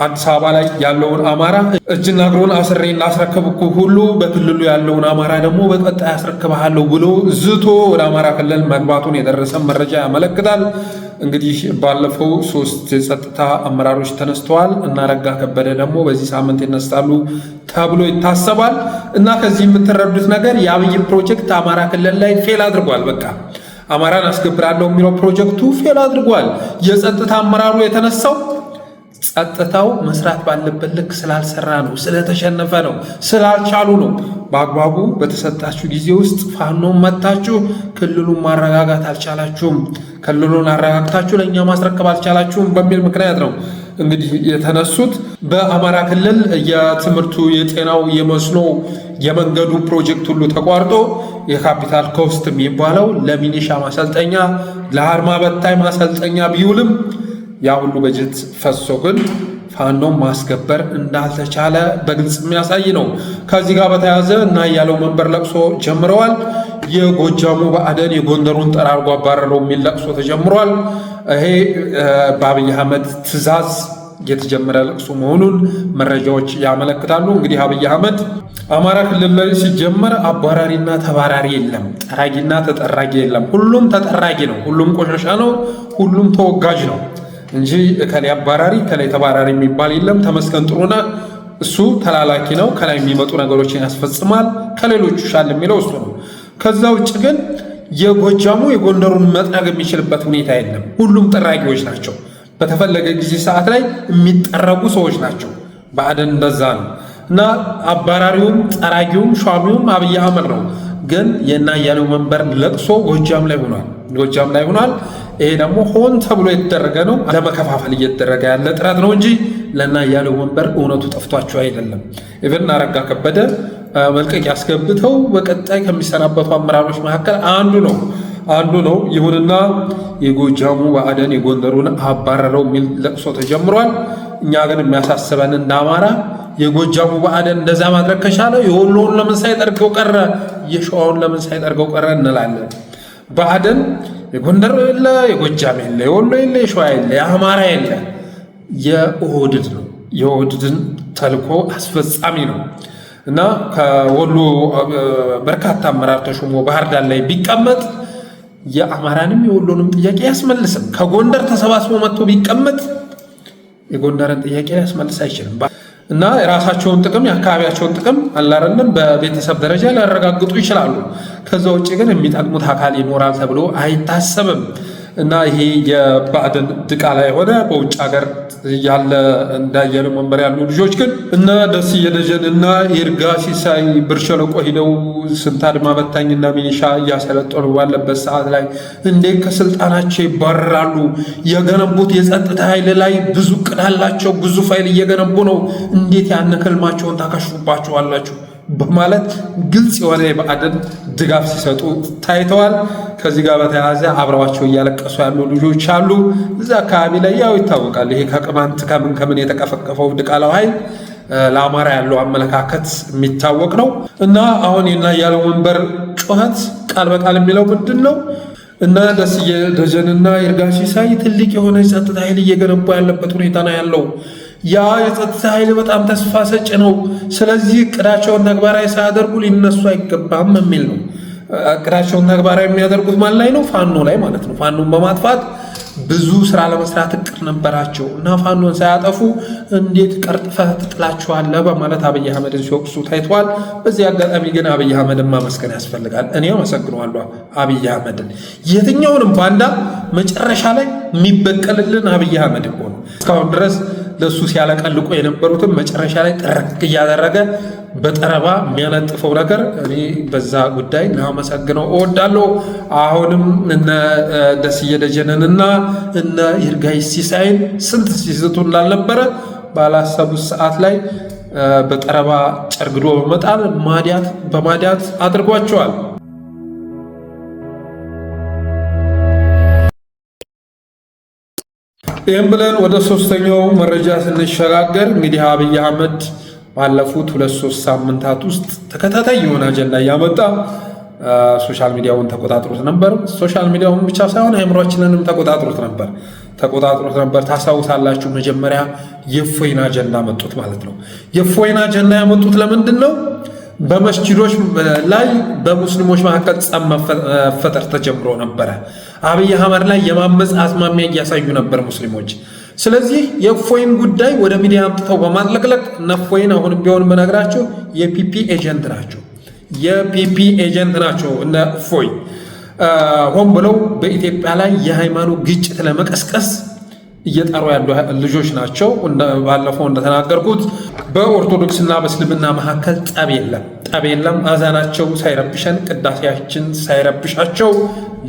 A: አዲስ አበባ ላይ ያለውን አማራ እጅና እግሩን አስሬ ላስረክብኩ ሁሉ በክልሉ ያለውን አማራ ደግሞ በቀጣይ አስረክብሃለሁ ብሎ ዝቶ ወደ አማራ ክልል መግባቱን የደረሰ መረጃ ያመለክታል። እንግዲህ ባለፈው 3 የጸጥታ አመራሮች ተነስተዋል እና አረጋ ከበደ ደግሞ በዚህ ሳምንት ይነሳሉ ተብሎ ይታሰባል። እና ከዚህ የምትረዱት ነገር የአብይ ፕሮጀክት አማራ ክልል ላይ ፌል አድርጓል። በቃ አማራን አስገብራለሁ የሚለው ፕሮጀክቱ ፌል አድርጓል። የጸጥታ አመራሩ የተነሳው ጸጥታው መስራት ባለበት ልክ ስላልሰራ ነው፣ ስለተሸነፈ ነው፣ ስላልቻሉ ነው። በአግባቡ በተሰጣችሁ ጊዜ ውስጥ ፋኖን መታችሁ ክልሉን ማረጋጋት አልቻላችሁም፣ ክልሉን አረጋግታችሁ ለእኛ ማስረከብ አልቻላችሁም በሚል ምክንያት ነው እንግዲህ የተነሱት። በአማራ ክልል የትምህርቱ፣ የጤናው፣ የመስኖ፣ የመንገዱ ፕሮጀክት ሁሉ ተቋርጦ የካፒታል ኮስት የሚባለው ለሚኒሻ ማሰልጠኛ፣ ለአድማ በታኝ ማሰልጠኛ ቢውልም ያ ሁሉ በጀት ፈሶ ግን ፋኖን ማስከበር እንዳልተቻለ በግልጽ የሚያሳይ ነው። ከዚህ ጋር በተያያዘ እና ያለው መንበር ለቅሶ ጀምረዋል። የጎጃሙ ብአዴን የጎንደሩን ጠራርጎ አባረረው የሚል ለቅሶ ተጀምሯል። ይሄ በአብይ አህመድ ትዕዛዝ የተጀመረ ለቅሶ መሆኑን መረጃዎች ያመለክታሉ። እንግዲህ አብይ አህመድ አማራ ክልል ላይ ሲጀመር አባራሪና ተባራሪ የለም፣ ጠራጊና ተጠራጊ የለም። ሁሉም ተጠራጊ ነው፣ ሁሉም ቆሻሻ ነው፣ ሁሉም ተወጋጅ ነው እንጂ ከላይ አባራሪ ከላይ ተባራሪ የሚባል የለም። ተመስገን ጥሩነህ እሱ ተላላኪ ነው፣ ከላይ የሚመጡ ነገሮችን ያስፈጽማል። ከሌሎቹ ሻል የሚለው እሱ ነው። ከዛ ውጭ ግን የጎጃሙ የጎንደሩን መጥረግ የሚችልበት ሁኔታ የለም። ሁሉም ጠራጊዎች ናቸው። በተፈለገ ጊዜ ሰዓት ላይ የሚጠረጉ ሰዎች ናቸው። ብአዴን እንደዛ ነው እና አባራሪውም ጠራጊውም ሿሚውም አብይ አህመድ ነው። ግን የናያሌው መንበር ለቅሶ ጎጃም ላይ ሆኗል። ይሄ ደግሞ ሆን ተብሎ የተደረገ ነው። ለመከፋፈል እየተደረገ ያለ ጥረት ነው እንጂ ለናያሌው መንበር እውነቱ ጠፍቷቸው አይደለም። ኢቨን አረጋ ከበደ መልቀቂያ ያስገብተው በቀጣይ ከሚሰናበቱ አመራሮች መካከል አንዱ ነው። ይሁንና የጎጃሙ ብአዴን የጎንደሩን አባረረው የሚል ለቅሶ ተጀምሯል። እኛ ግን የሚያሳስበን እንደ አማራ የጎጃሙ ብአዴን እንደዛ ማድረግ ከቻለ የወሎውን ለምን ሳይጠርገው ቀረ፣ የሸዋውን ለምን ሳይጠርገው ቀረ እንላለን። ብአዴን የጎንደር የለ፣ የጎጃም የለ፣ የወሎ የለ፣ የሸዋ የለ፣ የአማራ የለ፣ የኦህዴድ ነው። የኦህዴድን ተልኮ አስፈጻሚ ነው እና ከወሎ በርካታ አመራር ተሾሞ ባህር ዳር ላይ ቢቀመጥ የአማራንም የወሎንም ጥያቄ ያስመልስም። ከጎንደር ተሰባስቦ መጥቶ ቢቀመጥ የጎንደርን ጥያቄ ሊያስመልስ አይችልም። እና የራሳቸውን ጥቅም የአካባቢያቸውን ጥቅም አላረንም በቤተሰብ ደረጃ ሊያረጋግጡ ይችላሉ። ከዛ ውጭ ግን የሚጠቅሙት አካል ይኖራል ተብሎ አይታሰብም። እና ይሄ የብአዴን ድቃላ የሆነ በውጭ ሀገር ያለ እንዳያሌው መንበር ያሉ ልጆች ግን እነ ደስዬ ደጀን እና ይርጋ ሲሳይ ብር ሸለቆ ሂደው ስንት አድማ በታኝና ሚኒሻ እያሰለጠኑ ባለበት ሰዓት ላይ እንዴት ከስልጣናቸው ይባረራሉ? የገነቡት የጸጥታ ኃይል ላይ ብዙ እቅድ አላቸው፣ ግዙፍ ኃይል እየገነቡ ነው። እንዴት ያን ህልማቸውን ታከሽፉባቸዋላችሁ? በማለት ግልጽ የሆነ የብአዴን ድጋፍ ሲሰጡ ታይተዋል። ከዚህ ጋር በተያያዘ አብረዋቸው እያለቀሱ ያሉ ልጆች አሉ። እዛ አካባቢ ላይ ያው ይታወቃል። ይሄ ከቅማንት ከምን የተቀፈቀፈው ድቃላው ኃይል ለአማራ ያለው አመለካከት የሚታወቅ ነው። እና አሁን የናያሌው መንበር ጩኸት ቃል በቃል የሚለው ምንድን ነው? እና ደስዬ ደጀንና ይርጋ ሲሳይ ትልቅ የሆነ የጸጥታ ኃይል እየገነቡ ያለበት ሁኔታ ነው ያለው። ያ የጸጥታ ኃይል በጣም ተስፋ ሰጭ ነው። ስለዚህ እቅዳቸውን ተግባራዊ ሳያደርጉ ሊነሱ አይገባም የሚል ነው። እቅዳቸውን ተግባራዊ የሚያደርጉት ማን ላይ ነው? ፋኖ ላይ ማለት ነው። ፋኖን በማጥፋት ብዙ ስራ ለመስራት እቅድ ነበራቸው እና ፋኖን ሳያጠፉ እንዴት ቀርጥፈህ ትጥላቸዋለህ በማለት አብይ አህመድን ሲወቅሱ ታይተዋል። በዚህ አጋጣሚ ግን አብይ አህመድን ማመስገን ያስፈልጋል። እኔ አመሰግነዋለሁ አብይ አህመድን። የትኛውንም ባንዳ መጨረሻ ላይ የሚበቀልልን አብይ አህመድ እኮ ነው። እስካሁን ድረስ ለሱ ሲያለቀልቁ የነበሩትን መጨረሻ ላይ ጥርቅ እያደረገ በጠረባ የሚያነጥፈው ነገር እኔ በዛ ጉዳይ ላመሰግነው እወዳለሁ። አሁንም እነ ደስዬ ደጀንንና እነ ይርጋ ሲሳይን ስንት ሲስቱ እንዳልነበረ ባላሰቡት ሰዓት ላይ በጠረባ ጨርግዶ በመጣል በማዲያት አድርጓቸዋል። ይህም ብለን ወደ ሶስተኛው መረጃ ስንሸጋገር እንግዲህ አብይ አህመድ ባለፉት 2-3 ሳምንታት ውስጥ ተከታታይ የሆነ አጀንዳ እያመጣ ሶሻል ሚዲያውን ተቆጣጥሮት ነበር። ሶሻል ሚዲያውን ብቻ ሳይሆን አእምሯችንንም ተቆጣጥሮት ነበር። ታስታውሳላችሁ፣ መጀመሪያ የእፎይን አጀንዳ መጡት ማለት ነው። የእፎይን አጀንዳ ያመጡት ለምንድን ነው? በመስጂዶች ላይ በሙስሊሞች መካከል ጸብ መፈጠር ተጀምሮ ነበረ። አብይ አህመድ ላይ የማመፅ አዝማሚያ እያሳዩ ነበር ሙስሊሞች። ስለዚህ የእፎይን ጉዳይ ወደ ሚዲያ አምጥተው በማጥለቅለቅ እነ እፎይን አሁንም ቢሆን በነገራቸው የፒፒ ኤጀንት ናቸው። እነ እፎይ ሆን ብለው በኢትዮጵያ ላይ የሃይማኖት ግጭት ለመቀስቀስ እየጠሩ ያሉ ልጆች ናቸው። ባለፈው እንደተናገርኩት በኦርቶዶክስና በእስልምና መካከል ጠብ የለም። አዛናቸው ሳይረብሸን፣ ቅዳሴያችን ሳይረብሻቸው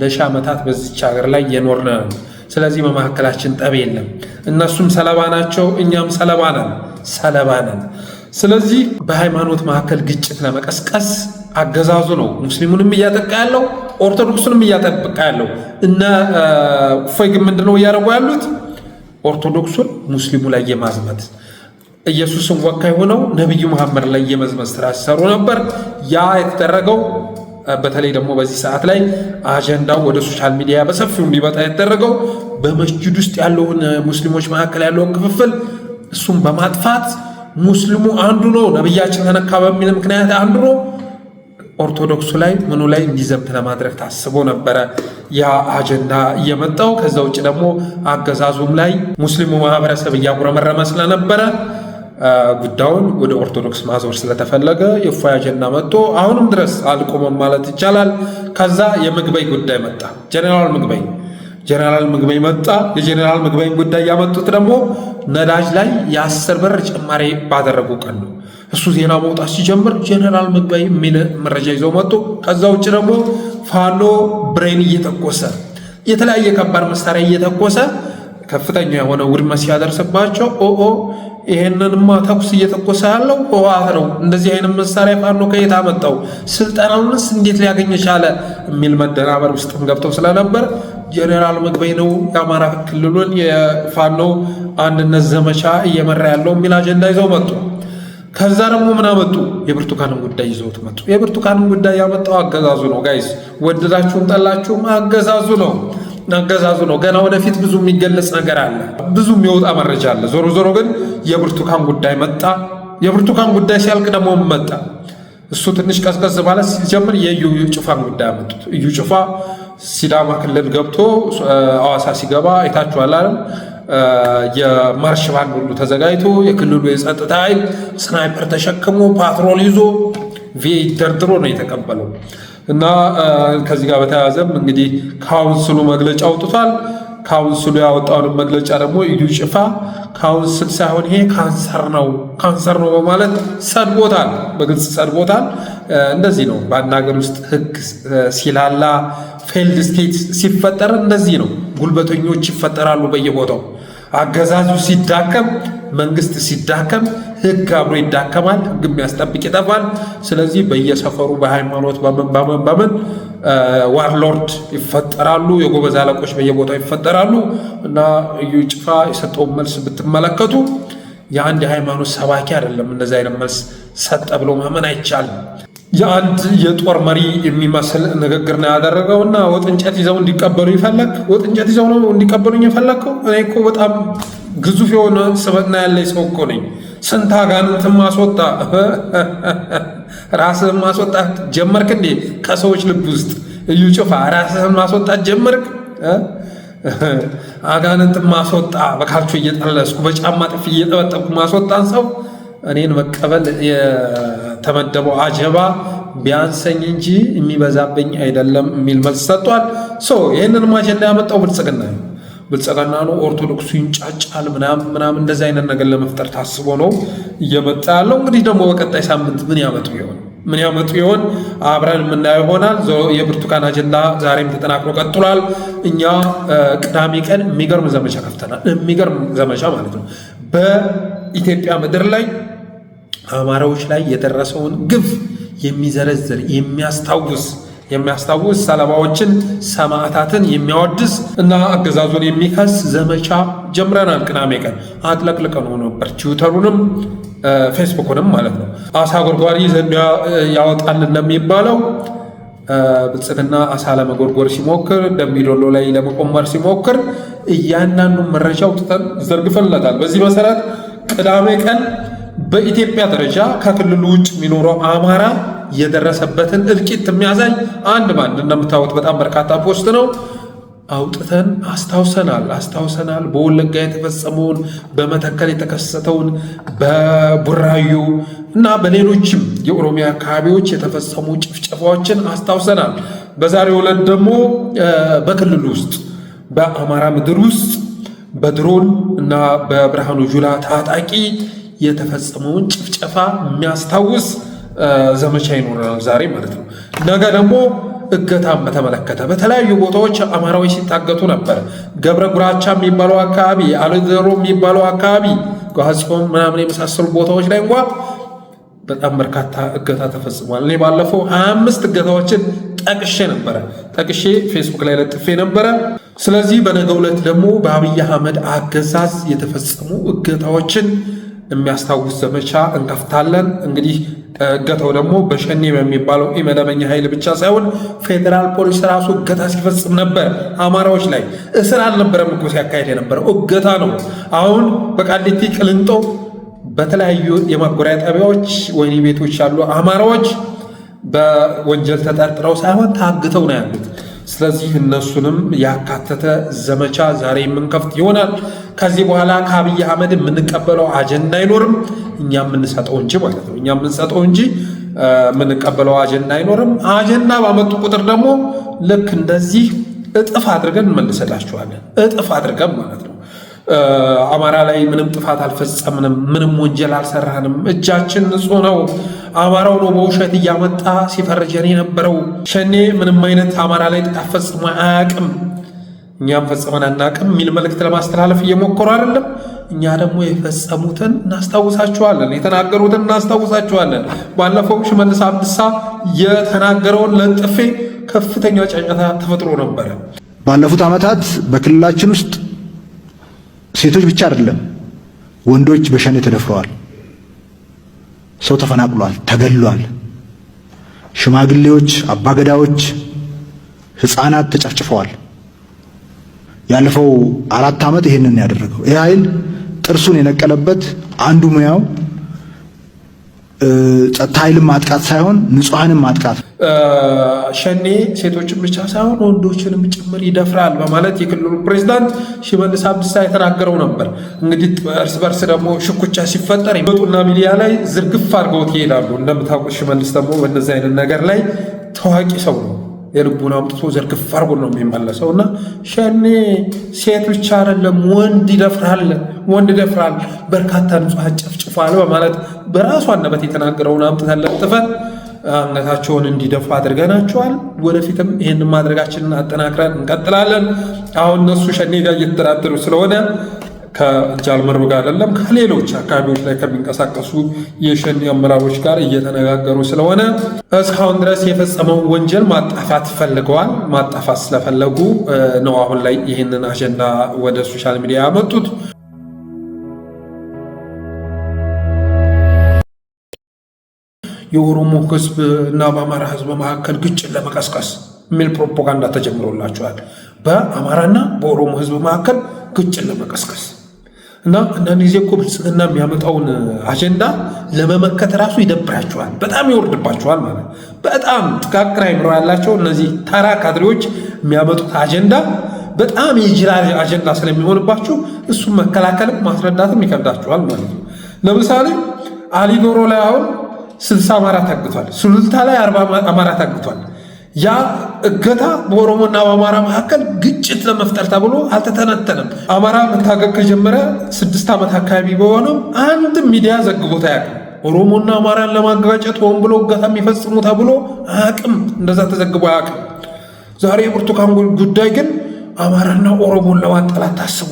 A: ለሺህ ዓመታት በዚች ሀገር ላይ የኖርን ነው። ስለዚህ በመካከላችን ጠብ የለም። እነሱም ሰለባ ናቸው፣ እኛም ሰለባ ነን። ስለዚህ በሃይማኖት መካከል ግጭት ለመቀስቀስ አገዛዙ ነው ሙስሊሙንም እያጠቃ ያለው፣ ኦርቶዶክሱንም እያጠቃ ያለው። እነ እፎይ ግን ምንድነው እያደረጉ ያሉት? ኦርቶዶክሱን ሙስሊሙ ላይ የማዝመት ኢየሱስን ወካይ ሆነው ነቢዩ መሐመድ ላይ የመዝመት ስራ ሲሰሩ ነበር። ያ የተደረገው በተለይ ደግሞ በዚህ ሰዓት ላይ አጀንዳው ወደ ሶሻል ሚዲያ በሰፊው እንዲመጣ የተደረገው በመስጂድ ውስጥ ያለውን ሙስሊሞች መካከል ያለውን ክፍፍል እሱም በማጥፋት ሙስሊሙ አንዱ ነው፣ ነብያችን ተነካ በሚል ምክንያት አንዱ ነው፣ ኦርቶዶክሱ ላይ ምኑ ላይ እንዲዘምት ለማድረግ ታስቦ ነበረ ያ አጀንዳ እየመጣው። ከዛ ውጭ ደግሞ አገዛዙም ላይ ሙስሊሙ ማህበረሰብ እያጉረመረመ ስለነበረ ጉዳዩን ወደ ኦርቶዶክስ ማዞር ስለተፈለገ የእፎይ አጀንዳ መጥቶ አሁንም ድረስ አልቆመም ማለት ይቻላል። ከዛ የምግበይ ጉዳይ መጣ። ጀነራል ምግበይ መጣ። የጀነራል ምግበይን ጉዳይ ያመጡት ደግሞ ነዳጅ ላይ የ10 ብር ጭማሪ ባደረጉ ቀን ነው። እሱ ዜና መውጣት ሲጀምር ጀነራል ምግበይ የሚል መረጃ ይዘው መጡ። ከዛ ውጭ ደግሞ ፋኖ ብሬን እየተኮሰ የተለያየ ከባድ መሳሪያ እየተኮሰ ከፍተኛ የሆነ ውድመት ሲያደርስባቸው ይሄንንማ ተኩስ እየተኮሰ ያለው ህወሓት ነው፣ እንደዚህ አይነት መሳሪያ ፋኖ ከየት አመጣው? ስልጠናውንስ እንዴት ሊያገኝ ቻለ? የሚል መደናበር ውስጥም ገብተው ስለነበር ጀኔራል ምግበይ ነው የአማራ ክልሉን የፋኖ አንድነት ዘመቻ እየመራ ያለው የሚል አጀንዳ ይዘው መጡ። ከዛ ደግሞ ምን አመጡ? የብርቱካንን ጉዳይ ይዘውት መጡ። የብርቱካንን ጉዳይ ያመጣው አገዛዙ ነው። ጋይስ ወደዳችሁም ጠላችሁም አገዛዙ ነው። ገና ወደፊት ብዙ የሚገለጽ ነገር አለ፣ ብዙ የሚወጣ መረጃ አለ። ዞሮ ግን የብርቱካን ጉዳይ መጣ። የብርቱካን ጉዳይ ሲያልቅ ደግሞ መጣ። እሱ ትንሽ ቀዝቀዝ ማለት ሲጀምር የእዩ ጩፋን ጉዳይ አመጡት። እዩ ጩፋ ሲዳማ ክልል ገብቶ አዋሳ ሲገባ አይታችኋል አይደል? የማርሽ ባንድ ሁሉ ተዘጋጅቶ የክልሉ የጸጥታ ኃይል ስናይፐር ተሸክሞ ፓትሮል ይዞ ቪኤት ደርድሮ ነው የተቀበለው። እና ከዚህ ጋር በተያያዘም እንግዲህ ካውንስሉ መግለጫ አውጥቷል። ካውንስሉ ያወጣውን መግለጫ ደግሞ እዩ ጩፋ ካውንስል ሳይሆን ይሄ ካንሰር ነው በማለት ሰድቦታል፣ በግልጽ ሰድቦታል። እንደዚህ ነው በአንድ ሀገር ውስጥ ህግ ሲላላ ፌልድ ስቴት ሲፈጠር እንደዚህ ነው። ጉልበተኞች ይፈጠራሉ በየቦታው። አገዛዙ ሲዳከም፣ መንግስት ሲዳከም ህግ አብሮ ይዳከማል፣ ህግ የሚያስጠብቅ ይጠፋል። ስለዚህ በየሰፈሩ በሃይማኖት በምን ዋርሎርድ ይፈጠራሉ፣ የጎበዝ አለቆች በየቦታው ይፈጠራሉ። እና እዩ ጩፋ የሰጠውን መልስ ብትመለከቱ የአንድ የሃይማኖት ሰባኪ አይደለም እንደዚህ አይነት መልስ ሰጠ ብሎ ማመን አይቻልም። የአንድ የጦር መሪ የሚመስል ንግግር ነው ያደረገው። እና ወጥ እንጨት ይዘው እንዲቀበሉ ይፈለግ፣ ወጥ እንጨት ይዘው ነው እንዲቀበሉኝ የፈለግከው? እኔ እኮ በጣም ግዙፍ የሆነ ስብዕና ያለኝ ሰው እኮ ነኝ። ስንት አጋንንትን ማስወጣ ራስህን ማስወጣት ጀመርክ እንዴ? ከሰዎች ልብ ውስጥ እዩ ጩፋ ራስህን ማስወጣት ጀመርክ? አጋንንትን ማስወጣ በካልቾ እየጠለስኩ በጫማ ጥፊ እየጠበጠብኩ ማስወጣን ሰው እኔን መቀበል የተመደበው አጀባ ቢያንሰኝ እንጂ የሚበዛብኝ አይደለም የሚል መልስ ሰጥቷል። ይህንን አጀንዳ ያመጣው ብልጽግና ነው። ኦርቶዶክሱ ይንጫጫል ምናምን እንደዚህ አይነት ነገር ለመፍጠር ታስቦ ነው እየመጣ ያለው። እንግዲህ ደግሞ በቀጣይ ሳምንት ምን ያመጡ ይሆን አብረን የምናየው ይሆናል። የብርቱካን አጀንዳ ዛሬም ተጠናክሮ ቀጥሏል። እኛ ቅዳሜ ቀን የሚገርም ዘመቻ ከፍተናል። የሚገርም ዘመቻ ማለት ነው። በኢትዮጵያ ምድር ላይ አማራዎች ላይ የደረሰውን ግፍ የሚዘረዝር የሚያስታውስ የሚያስታውስ ሰለባዎችን፣ ሰማዕታትን የሚያወድስ እና አገዛዙን የሚከስ ዘመቻ ጀምረናል። ቅዳሜ ቀን አጥለቅልቀን ነበር ትዊተሩንም ፌስቡክንም ማለት ነው። አሳ ጎርጓሪ ዘንድ ያወጣል እንደሚባለው ብልጽግና አሳ ለመጎርጎር ሲሞክር፣ ደምቢዶሎ ላይ ለመቆመር ሲሞክር እያንዳንዱ መረጃ አውጥተን ዘርግፈንለታል። በዚህ መሰረት ቅዳሜ ቀን በኢትዮጵያ ደረጃ ከክልሉ ውጭ የሚኖረው አማራ የደረሰበትን እልቂት የሚያሳይ አንድ ባንድ እንደምታዩት በጣም በርካታ ፖስት ነው አውጥተን አስታውሰናል። በወለጋ የተፈጸመውን፣ በመተከል የተከሰተውን፣ በቡራዩ እና በሌሎችም የኦሮሚያ አካባቢዎች የተፈጸሙ ጭፍጨፋዎችን አስታውሰናል። በዛሬው ዕለት ደግሞ በክልሉ ውስጥ በአማራ ምድር ውስጥ በድሮን እና በብርሃኑ ጁላ ታጣቂ የተፈጸመውን ጭፍጨፋ የሚያስታውስ ዘመቻ ይኖረናል ዛሬ ማለት ነው። ነገ ደግሞ እገታን በተመለከተ በተለያዩ ቦታዎች አማራዎች ሲታገቱ ነበር። ገብረ ጉራቻ የሚባለው አካባቢ፣ አለዘሮ የሚባለው አካባቢ፣ ጓጽዮን ምናምን የመሳሰሉ ቦታዎች ላይ እንኳ በጣም በርካታ እገታ ተፈጽሟል። እኔ ባለፈው 25 እገታዎችን ጠቅሼ ፌስቡክ ላይ ለጥፌ ነበረ። ስለዚህ በነገው ዕለት ደግሞ በአብይ አህመድ አገዛዝ የተፈጸሙ እገታዎችን የሚያስታውስ ዘመቻ እንከፍታለን። እንግዲህ እገታው ደግሞ በሸኔ በሚባለው ኢመደበኛ ኃይል ብቻ ሳይሆን ፌዴራል ፖሊስ ራሱ እገታ ሲፈጽም ነበር። አማራዎች ላይ እስር አልነበረም እኮ ሲያካሄድ የነበረው እገታ ነው። አሁን በቃሊቲ ቅልንጦ፣ በተለያዩ የማጎሪያ ጣቢያዎች ወህኒ ቤቶች ያሉ አማራዎች በወንጀል ተጠርጥረው ሳይሆን ታግተው ነው ያሉት። ስለዚህ እነሱንም ያካተተ ዘመቻ ዛሬ የምንከፍት ይሆናል። ከዚህ በኋላ ከአብይ አህመድ የምንቀበለው አጀንዳ አይኖርም። እኛ የምንሰጠው እንጂ ማለት ነው። እኛ የምንሰጠው እንጂ የምንቀበለው አጀንዳ አይኖርም። አጀንዳ ባመጡ ቁጥር ደግሞ ልክ እንደዚህ እጥፍ አድርገን እንመልሰላችኋለን። እጥፍ አድርገን ማለት ነው። አማራ ላይ ምንም ጥፋት አልፈጸምንም፣ ምንም ወንጀል አልሰራንም፣ እጃችን ንጹህ ነው፣ አማራው ነው በውሸት እያመጣ ሲፈርጀን የነበረው፣ ሸኔ ምንም አይነት አማራ ላይ ጥቃት ፈጽሞ አያውቅም፣ እኛም ፈጽመን አናውቅም የሚል መልእክት ለማስተላለፍ እየሞከሩ አይደለም። እኛ ደግሞ የፈጸሙትን እናስታውሳችኋለን፣ የተናገሩትን እናስታውሳችኋለን። ባለፈው ሽመልስ አብዲሳ የተናገረውን ለጥፌ ከፍተኛ ጫጫታ ተፈጥሮ ነበረ።
B: ባለፉት ዓመታት በክልላችን ውስጥ ሴቶች ብቻ አይደለም ወንዶች በሸኔ ተደፍረዋል። ሰው ተፈናቅሏል፣ ተገድሏል። ሽማግሌዎች፣ አባገዳዎች፣ ሕፃናት ተጨፍጭፈዋል። ያለፈው 4 ዓመት ይሄንን ያደረገው ይህ ኃይል ጥርሱን የነቀለበት አንዱ ሙያው ጸጥታ ኃይልን ማጥቃት ሳይሆን ንጹሐንን ማጥቃት።
A: ሸኔ ሴቶችን ብቻ ሳይሆን ወንዶችንም ጭምር ይደፍራል በማለት የክልሉ ፕሬዝዳንት ሽመልስ አብዲሳ የተናገረው ነበር። እንግዲህ እርስ በርስ ደግሞ ሽኩቻ ሲፈጠር ይመጡና ሚዲያ ላይ ዝርግፍ አድርገውት ይሄዳሉ። እንደምታውቁት ሽመልስ ደግሞ በእነዚህ አይነት ነገር ላይ ታዋቂ ሰው ነው። የልቡን አምጥቶ ዘርግፍ አድርጎ ነው የሚመለሰው። እና ሸኔ ሴት ብቻ አይደለም ወንድ ይደፍራል፣ በርካታ ንጹሐን ጨፍጭፏል በማለት በራሱ አንደበት የተናገረውን አምጥተን ለጥፈን አንገታቸውን እንዲደፉ አድርገናቸዋል። ወደፊትም ይህንን ማድረጋችንን አጠናክረን እንቀጥላለን። አሁን እነሱ ሸኔ ጋር እየተደራደሩ ስለሆነ ከጃልመሮ ጋር አይደለም ከሌሎች አካባቢዎች ላይ ከሚንቀሳቀሱ የሸኔ አመራሮች ጋር እየተነጋገሩ ስለሆነ እስካሁን ድረስ የፈጸመውን ወንጀል ማጣፋት ፈልገዋል። ማጣፋት ስለፈለጉ ነው አሁን ላይ ይህንን አጀንዳ ወደ ሶሻል ሚዲያ ያመጡት። የኦሮሞ ሕዝብ እና በአማራ ሕዝብ መካከል ግጭት ለመቀስቀስ የሚል ፕሮፓጋንዳ ተጀምሮላቸዋል። በአማራና በኦሮሞ ሕዝብ መካከል ግጭት ለመቀስቀስ እና አንዳንድ ጊዜ እኮ ብልጽግና የሚያመጣውን አጀንዳ ለመመከት ራሱ ይደብራቸዋል፣ በጣም ይወርድባቸዋል ማለት። በጣም ጥቃቅን አይምሮ ያላቸው እነዚህ ተራ ካድሬዎች የሚያመጡት አጀንዳ በጣም የጅራል አጀንዳ ስለሚሆንባችሁ እሱም መከላከልም ማስረዳትም ይከብዳቸዋል ማለት ነው። ለምሳሌ አሊዶሮ ላይ አሁን 60 አማራ ታግቷል። ሱሉልታ ላይ 40 አማራ ታግቷል። ያ እገታ በኦሮሞና በአማራ መካከል ግጭት ለመፍጠር ተብሎ አልተተነተነም። አማራ መታገግ ከጀመረ 6 ዓመት አካባቢ በሆነው አንድም ሚዲያ ዘግቦት አያውቅም። ኦሮሞና አማራን ለማጋጨት ሆን ብሎ እገታ የሚፈጽሙ ተብሎ አያውቅም። እንደዛ ተዘግቦ አያውቅም። ዛሬ የብርቱካን ጉዳይ ግን አማራና ኦሮሞን ለማጠላት ታስቦ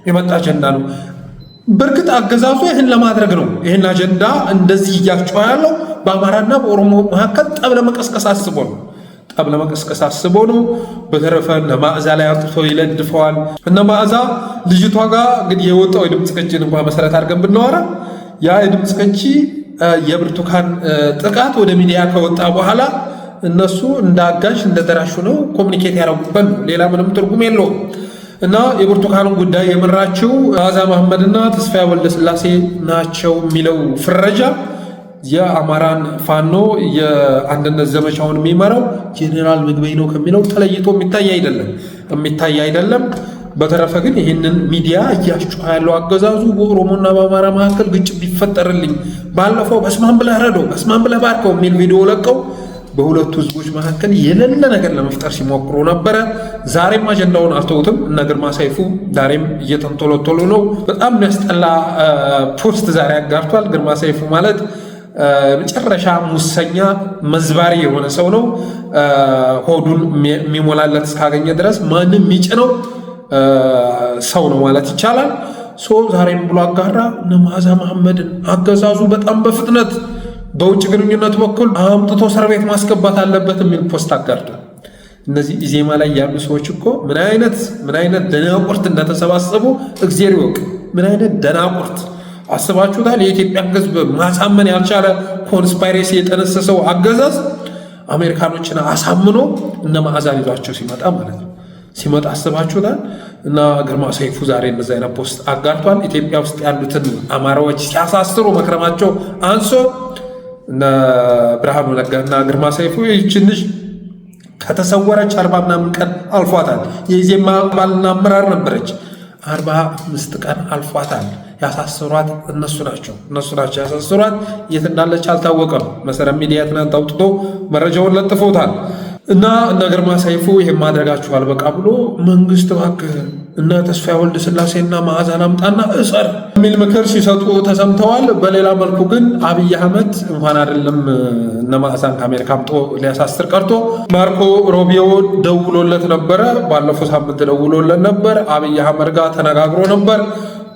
A: የመጣ አጀንዳ ነው። በእርግጥ አገዛዙ ይህን ለማድረግ ነው ይህን አጀንዳ እንደዚህ እያጫ ያለው በአማራና በኦሮሞ መካከል ጠብ ለመቀስቀስ አስቦ ነው። ጠብ ለመቀስቀስ አስቦ ነው። በተረፈ እነ መዓዛ ላይ አምጥቶ ይለድፈዋል። እነ መዓዛ ልጅቷ ጋር እንግዲህ የወጣው የድምፅ ቅጂን እንኳን መሰረት አድርገን ብናወራ ያ የድምፅ ቅጂ የብርቱካን ጥቃት ወደ ሚዲያ ከወጣ በኋላ እነሱ እንደ አጋዥ እንደ ደራሹ ነው ኮሚኒኬት ያደረጉበት ነው። ሌላ ምንም ትርጉም የለውም። እና የብርቱካንን ጉዳይ የመራችው መዓዛ መሐመድና ተስፋዬ ወልደስላሴ ናቸው የሚለው ፍረጃ የአማራን ፋኖ የአንድነት ዘመቻውን የሚመራው ጄኔራል ምግበይ ነው ከሚለው ተለይቶ የሚታይ አይደለም። በተረፈ ግን ይህንን ሚዲያ እያስጮኸ ያለው አገዛዙ በኦሮሞና በአማራ መካከል ግጭት ቢፈጠርልኝ ባለፈው በስማን ብለህ ረዶ በስማን ብለህ ባርከው የሚል ቪዲዮ ለቀው በሁለቱ ህዝቦች መካከል የሌለ ነገር ለመፍጠር ሲሞክሩ ነበረ። ዛሬም አጀንዳውን አልተውትም። እነ ግርማ ሰይፉ ዛሬም እየተንቶለቶሉ ነው። በጣም የሚያስጠላ ፖስት ዛሬ አጋርቷል። ግርማ ሰይፉ ማለት መጨረሻ ሙሰኛ መዝባሪ የሆነ ሰው ነው። ሆዱን የሚሞላለት እስካገኘ ድረስ ማንም የሚጭነው ሰው ነው ማለት ይቻላል። ዛሬም ብሎ አጋራ እነ መዓዛ መሐመድን አገዛዙ በጣም በፍጥነት በውጭ ግንኙነት በኩል አምጥቶ እስር ቤት ማስገባት አለበት የሚል ፖስት አጋርቷል። እነዚህ ኢዜማ ላይ ያሉ ሰዎች እኮ ምን አይነት ደናቁርት እንደተሰባሰቡ እግዚአብሔር ይወቅ። ምን አይነት ደናቁርት አስባችሁታል? የኢትዮጵያን ህዝብ ማሳመን ያልቻለ ኮንስፓይሬሲ የጠነሰሰው አገዛዝ አሜሪካኖችን አሳምኖ እነ መዓዛን ይዟቸው ሲመጣ ማለት ነው። ሲመጣ አስባችሁታል? እና ግርማ ሰይፉ ዛሬ እንደዚህ አይነት ፖስት አጋርቷል። ኢትዮጵያ ውስጥ ያሉትን አማራዎች ሲያሳስሩ መክረማቸው አንሶ እነ ብርሃኑ ነጋና ግርማ ሰይፉ ትንሽ ከተሰወረች 40 ምናምን ቀን አልፏታል። የኢዜማ አባልና አመራር ነበረች። 45 ቀን አልፏታል። ያሳስሯት እነሱ ናቸው ያሳስሯት። የት እንዳለች አልታወቀም። መሰረት ሚዲያ ትናንት አውጥቶ መረጃውን ለጥፎታል። እና እነ ግርማ ሰይፉ ይሄን ማድረጋችሁ አልበቃ ብሎ መንግስት እባክህ እነ ተስፋዬ ወልደስላሴና መዓዛን አምጣና እሰር የሚል ምክር ሲሰጡ ተሰምተዋል። በሌላ መልኩ ግን አብይ አህመድ እንኳን አይደለም እነ መዓዛን ከአሜሪካ አምጦ ሊያሳስር ቀርቶ ማርኮ ሮቢዮ ደውሎለት ነበረ። ባለፈው ሳምንት ደውሎለት ነበር። አብይ አህመድ ጋር ተነጋግሮ ነበር።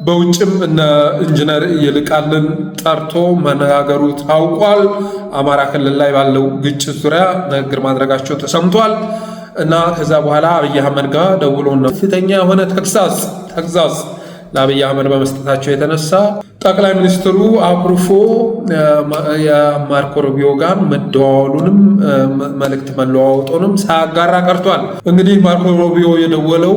A: በውጭም እነ ኢንጂነር ይልቃልን ጠርቶ መነጋገሩ ታውቋል። አማራ ክልል ላይ ባለው ግጭት ዙሪያ ንግግር ማድረጋቸው ተሰምቷል። እና ከዛ በኋላ አብይ አህመድ ጋር ደውሎ ከፍተኛ የሆነ ተግሳጽ ለአብይ አህመድ በመስጠታቸው የተነሳ ጠቅላይ ሚኒስትሩ አኩርፎ የማርኮ ሩቢዮ ጋር መደዋወሉንም መልእክት መለዋወጡንም ሳያጋራ ቀርቷል። እንግዲህ ማርኮ ሩቢዮ የደወለው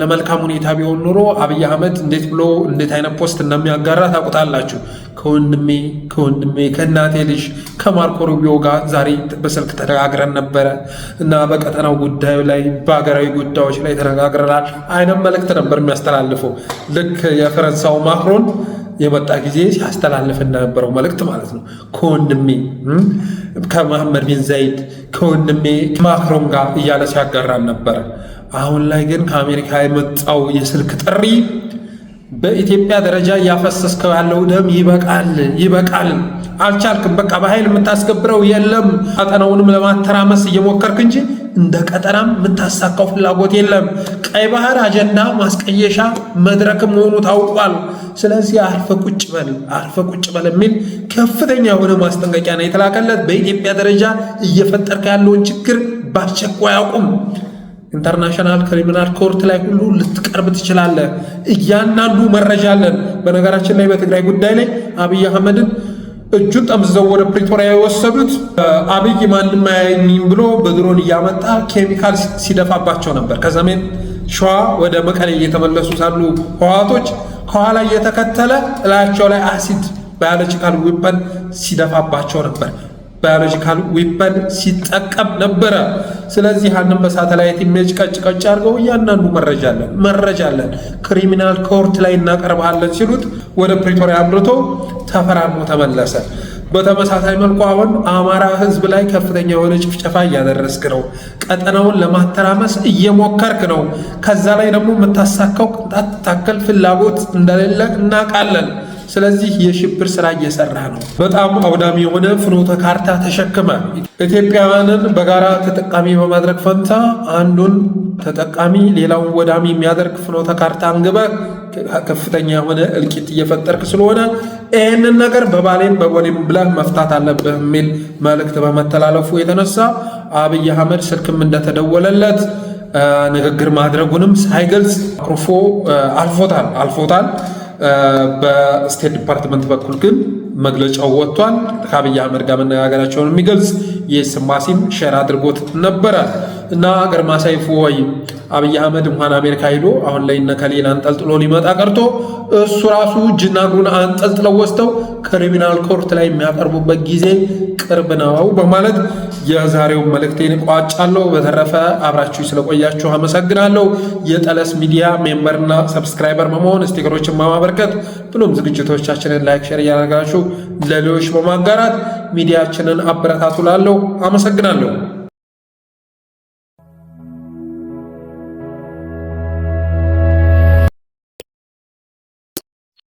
A: ለመልካም ሁኔታ ቢሆን ኖሮ አብይ አህመድ እንዴት አይነት ፖስት እንደሚያጋራ ታውቁታላችሁ። ከወንድሜ ከእናቴ ልጅ ከማርኮ ሩቢዮ ጋር ዛሬ በስልክ ተነጋግረን ነበረ እና በቀጠናው ጉዳዩ ላይ በሀገራዊ ጉዳዮች ላይ ተነጋግረናል አይነት መልእክት ነበር የሚያስተላልፈው። ልክ የፈረንሳው ማክሮን የመጣ ጊዜ ሲያስተላልፍ እንደነበረው መልእክት ማለት ነው። ከወንድሜ ከመሐመድ ቢን ዛይድ ከወንድሜ ማክሮን ጋር እያለ ሲያጋራን ነበረ። አሁን ላይ ግን ከአሜሪካ የመጣው የስልክ ጥሪ በኢትዮጵያ ደረጃ እያፈሰስከው ያለው ደም ይበቃል፣ አልቻልክም፣ በቃ በኃይል የምታስገብረው የለም። ቀጠናውንም ለማተራመስ እየሞከርክ እንጂ እንደ ቀጠናም የምታሳካው ፍላጎት የለም። ቀይ ባህር አጀንዳ ማስቀየሻ መድረክ መሆኑ ታውቋል። ስለዚህ አርፈ ቁጭ በል የሚል ከፍተኛ የሆነ ማስጠንቀቂያ ነው የተላከለት። በኢትዮጵያ ደረጃ እየፈጠርከ ያለውን ችግር በአስቸኳይ አቁም። ኢንተርናሽናል ክሪሚናል ኮርት ላይ ሁሉ ልትቀርብ ትችላለህ። እያንዳንዱ መረጃ አለን። በነገራችን ላይ በትግራይ ጉዳይ ላይ አብይ አህመድን እጁን ጠምዝዘው ወደ ፕሪቶሪያ የወሰዱት አብይ ማንም አያየኝም ብሎ በድሮን እያመጣ ኬሚካል ሲደፋባቸው ነበር። ከሰሜን ሸዋ ወደ መቀሌ እየተመለሱ ሳሉ ህወሓቶች ከኋላ እየተከተለ እላያቸው ላይ አሲድ ባዮሎጂካል ዊፐን ሲደፋባቸው ነበር። ባዮሎጂካል ዊፐን ሲጠቀም ነበረ። ስለዚህ ያንን በሳተላይት ኢሜጅ ቀጭ አድርገው እያንዳንዱ መረጃ አለን ክሪሚናል ኮርት ላይ እናቀርባለን ሲሉት ወደ ፕሪቶሪያ አምርቶ ተፈራርሞ ተመለሰ። በተመሳሳይ መልኩ አሁን አማራ ህዝብ ላይ ከፍተኛ የሆነ ጭፍጨፋ እያደረስክ ነው። ቀጠናውን ለማተራመስ እየሞከርክ ነው። ከዛ ላይ ደግሞ የምታሳካው ቅንጣት ታከል ፍላጎት እንደሌለ እናውቃለን። ስለዚህ የሽብር ስራ እየሰራ ነው። በጣም አውዳሚ የሆነ ፍኖተ ካርታ ተሸክመ ኢትዮጵያውያንን በጋራ ተጠቃሚ በማድረግ ፈንታ አንዱን ተጠቃሚ ሌላውን ወዳሚ የሚያደርግ ፍኖተ ካርታ አንግበ ከፍተኛ የሆነ እልቂት እየፈጠርክ ስለሆነ ይህንን ነገር በባሌም በቦሌም ብለህ መፍታት አለብህ የሚል መልእክት በመተላለፉ የተነሳ አብይ አህመድ ስልክም እንደተደወለለት ንግግር ማድረጉንም ሳይገልጽ አኩርፎ አልፎታል። በስቴት ዲፓርትመንት በኩል ግን መግለጫው ወጥቷል። ከአብይ አህመድ ጋር መነጋገራቸውን የሚገልጽ የስማሲም ሼር አድርጎት ነበረ እና ግርማ ሰይፉ ወይ አብይ አህመድ እንኳን አሜሪካ ሄዶ አሁን ላይ እነ ከሌን አንጠልጥሎ ሊመጣ ቀርቶ እሱ ራሱ እጅና እግሩን አንጠልጥለው ወስደው ክሪሚናል ኮርት ላይ የሚያቀርቡበት ጊዜ ቅርብ ነው በማለት የዛሬው መልእክቴን ቋጫለሁ። በተረፈ አብራችሁ ስለቆያችሁ አመሰግናለሁ። የጠለስ ሚዲያ ሜምበርና ሰብስክራይበር በመሆን ስቲከሮችን በማበርከት ብሎም ዝግጅቶቻችንን ላይክ፣ ሼር እያደረጋችሁ ለሌሎች በማጋራት ሚዲያችንን አበረታቱ። ላለሁ አመሰግናለሁ።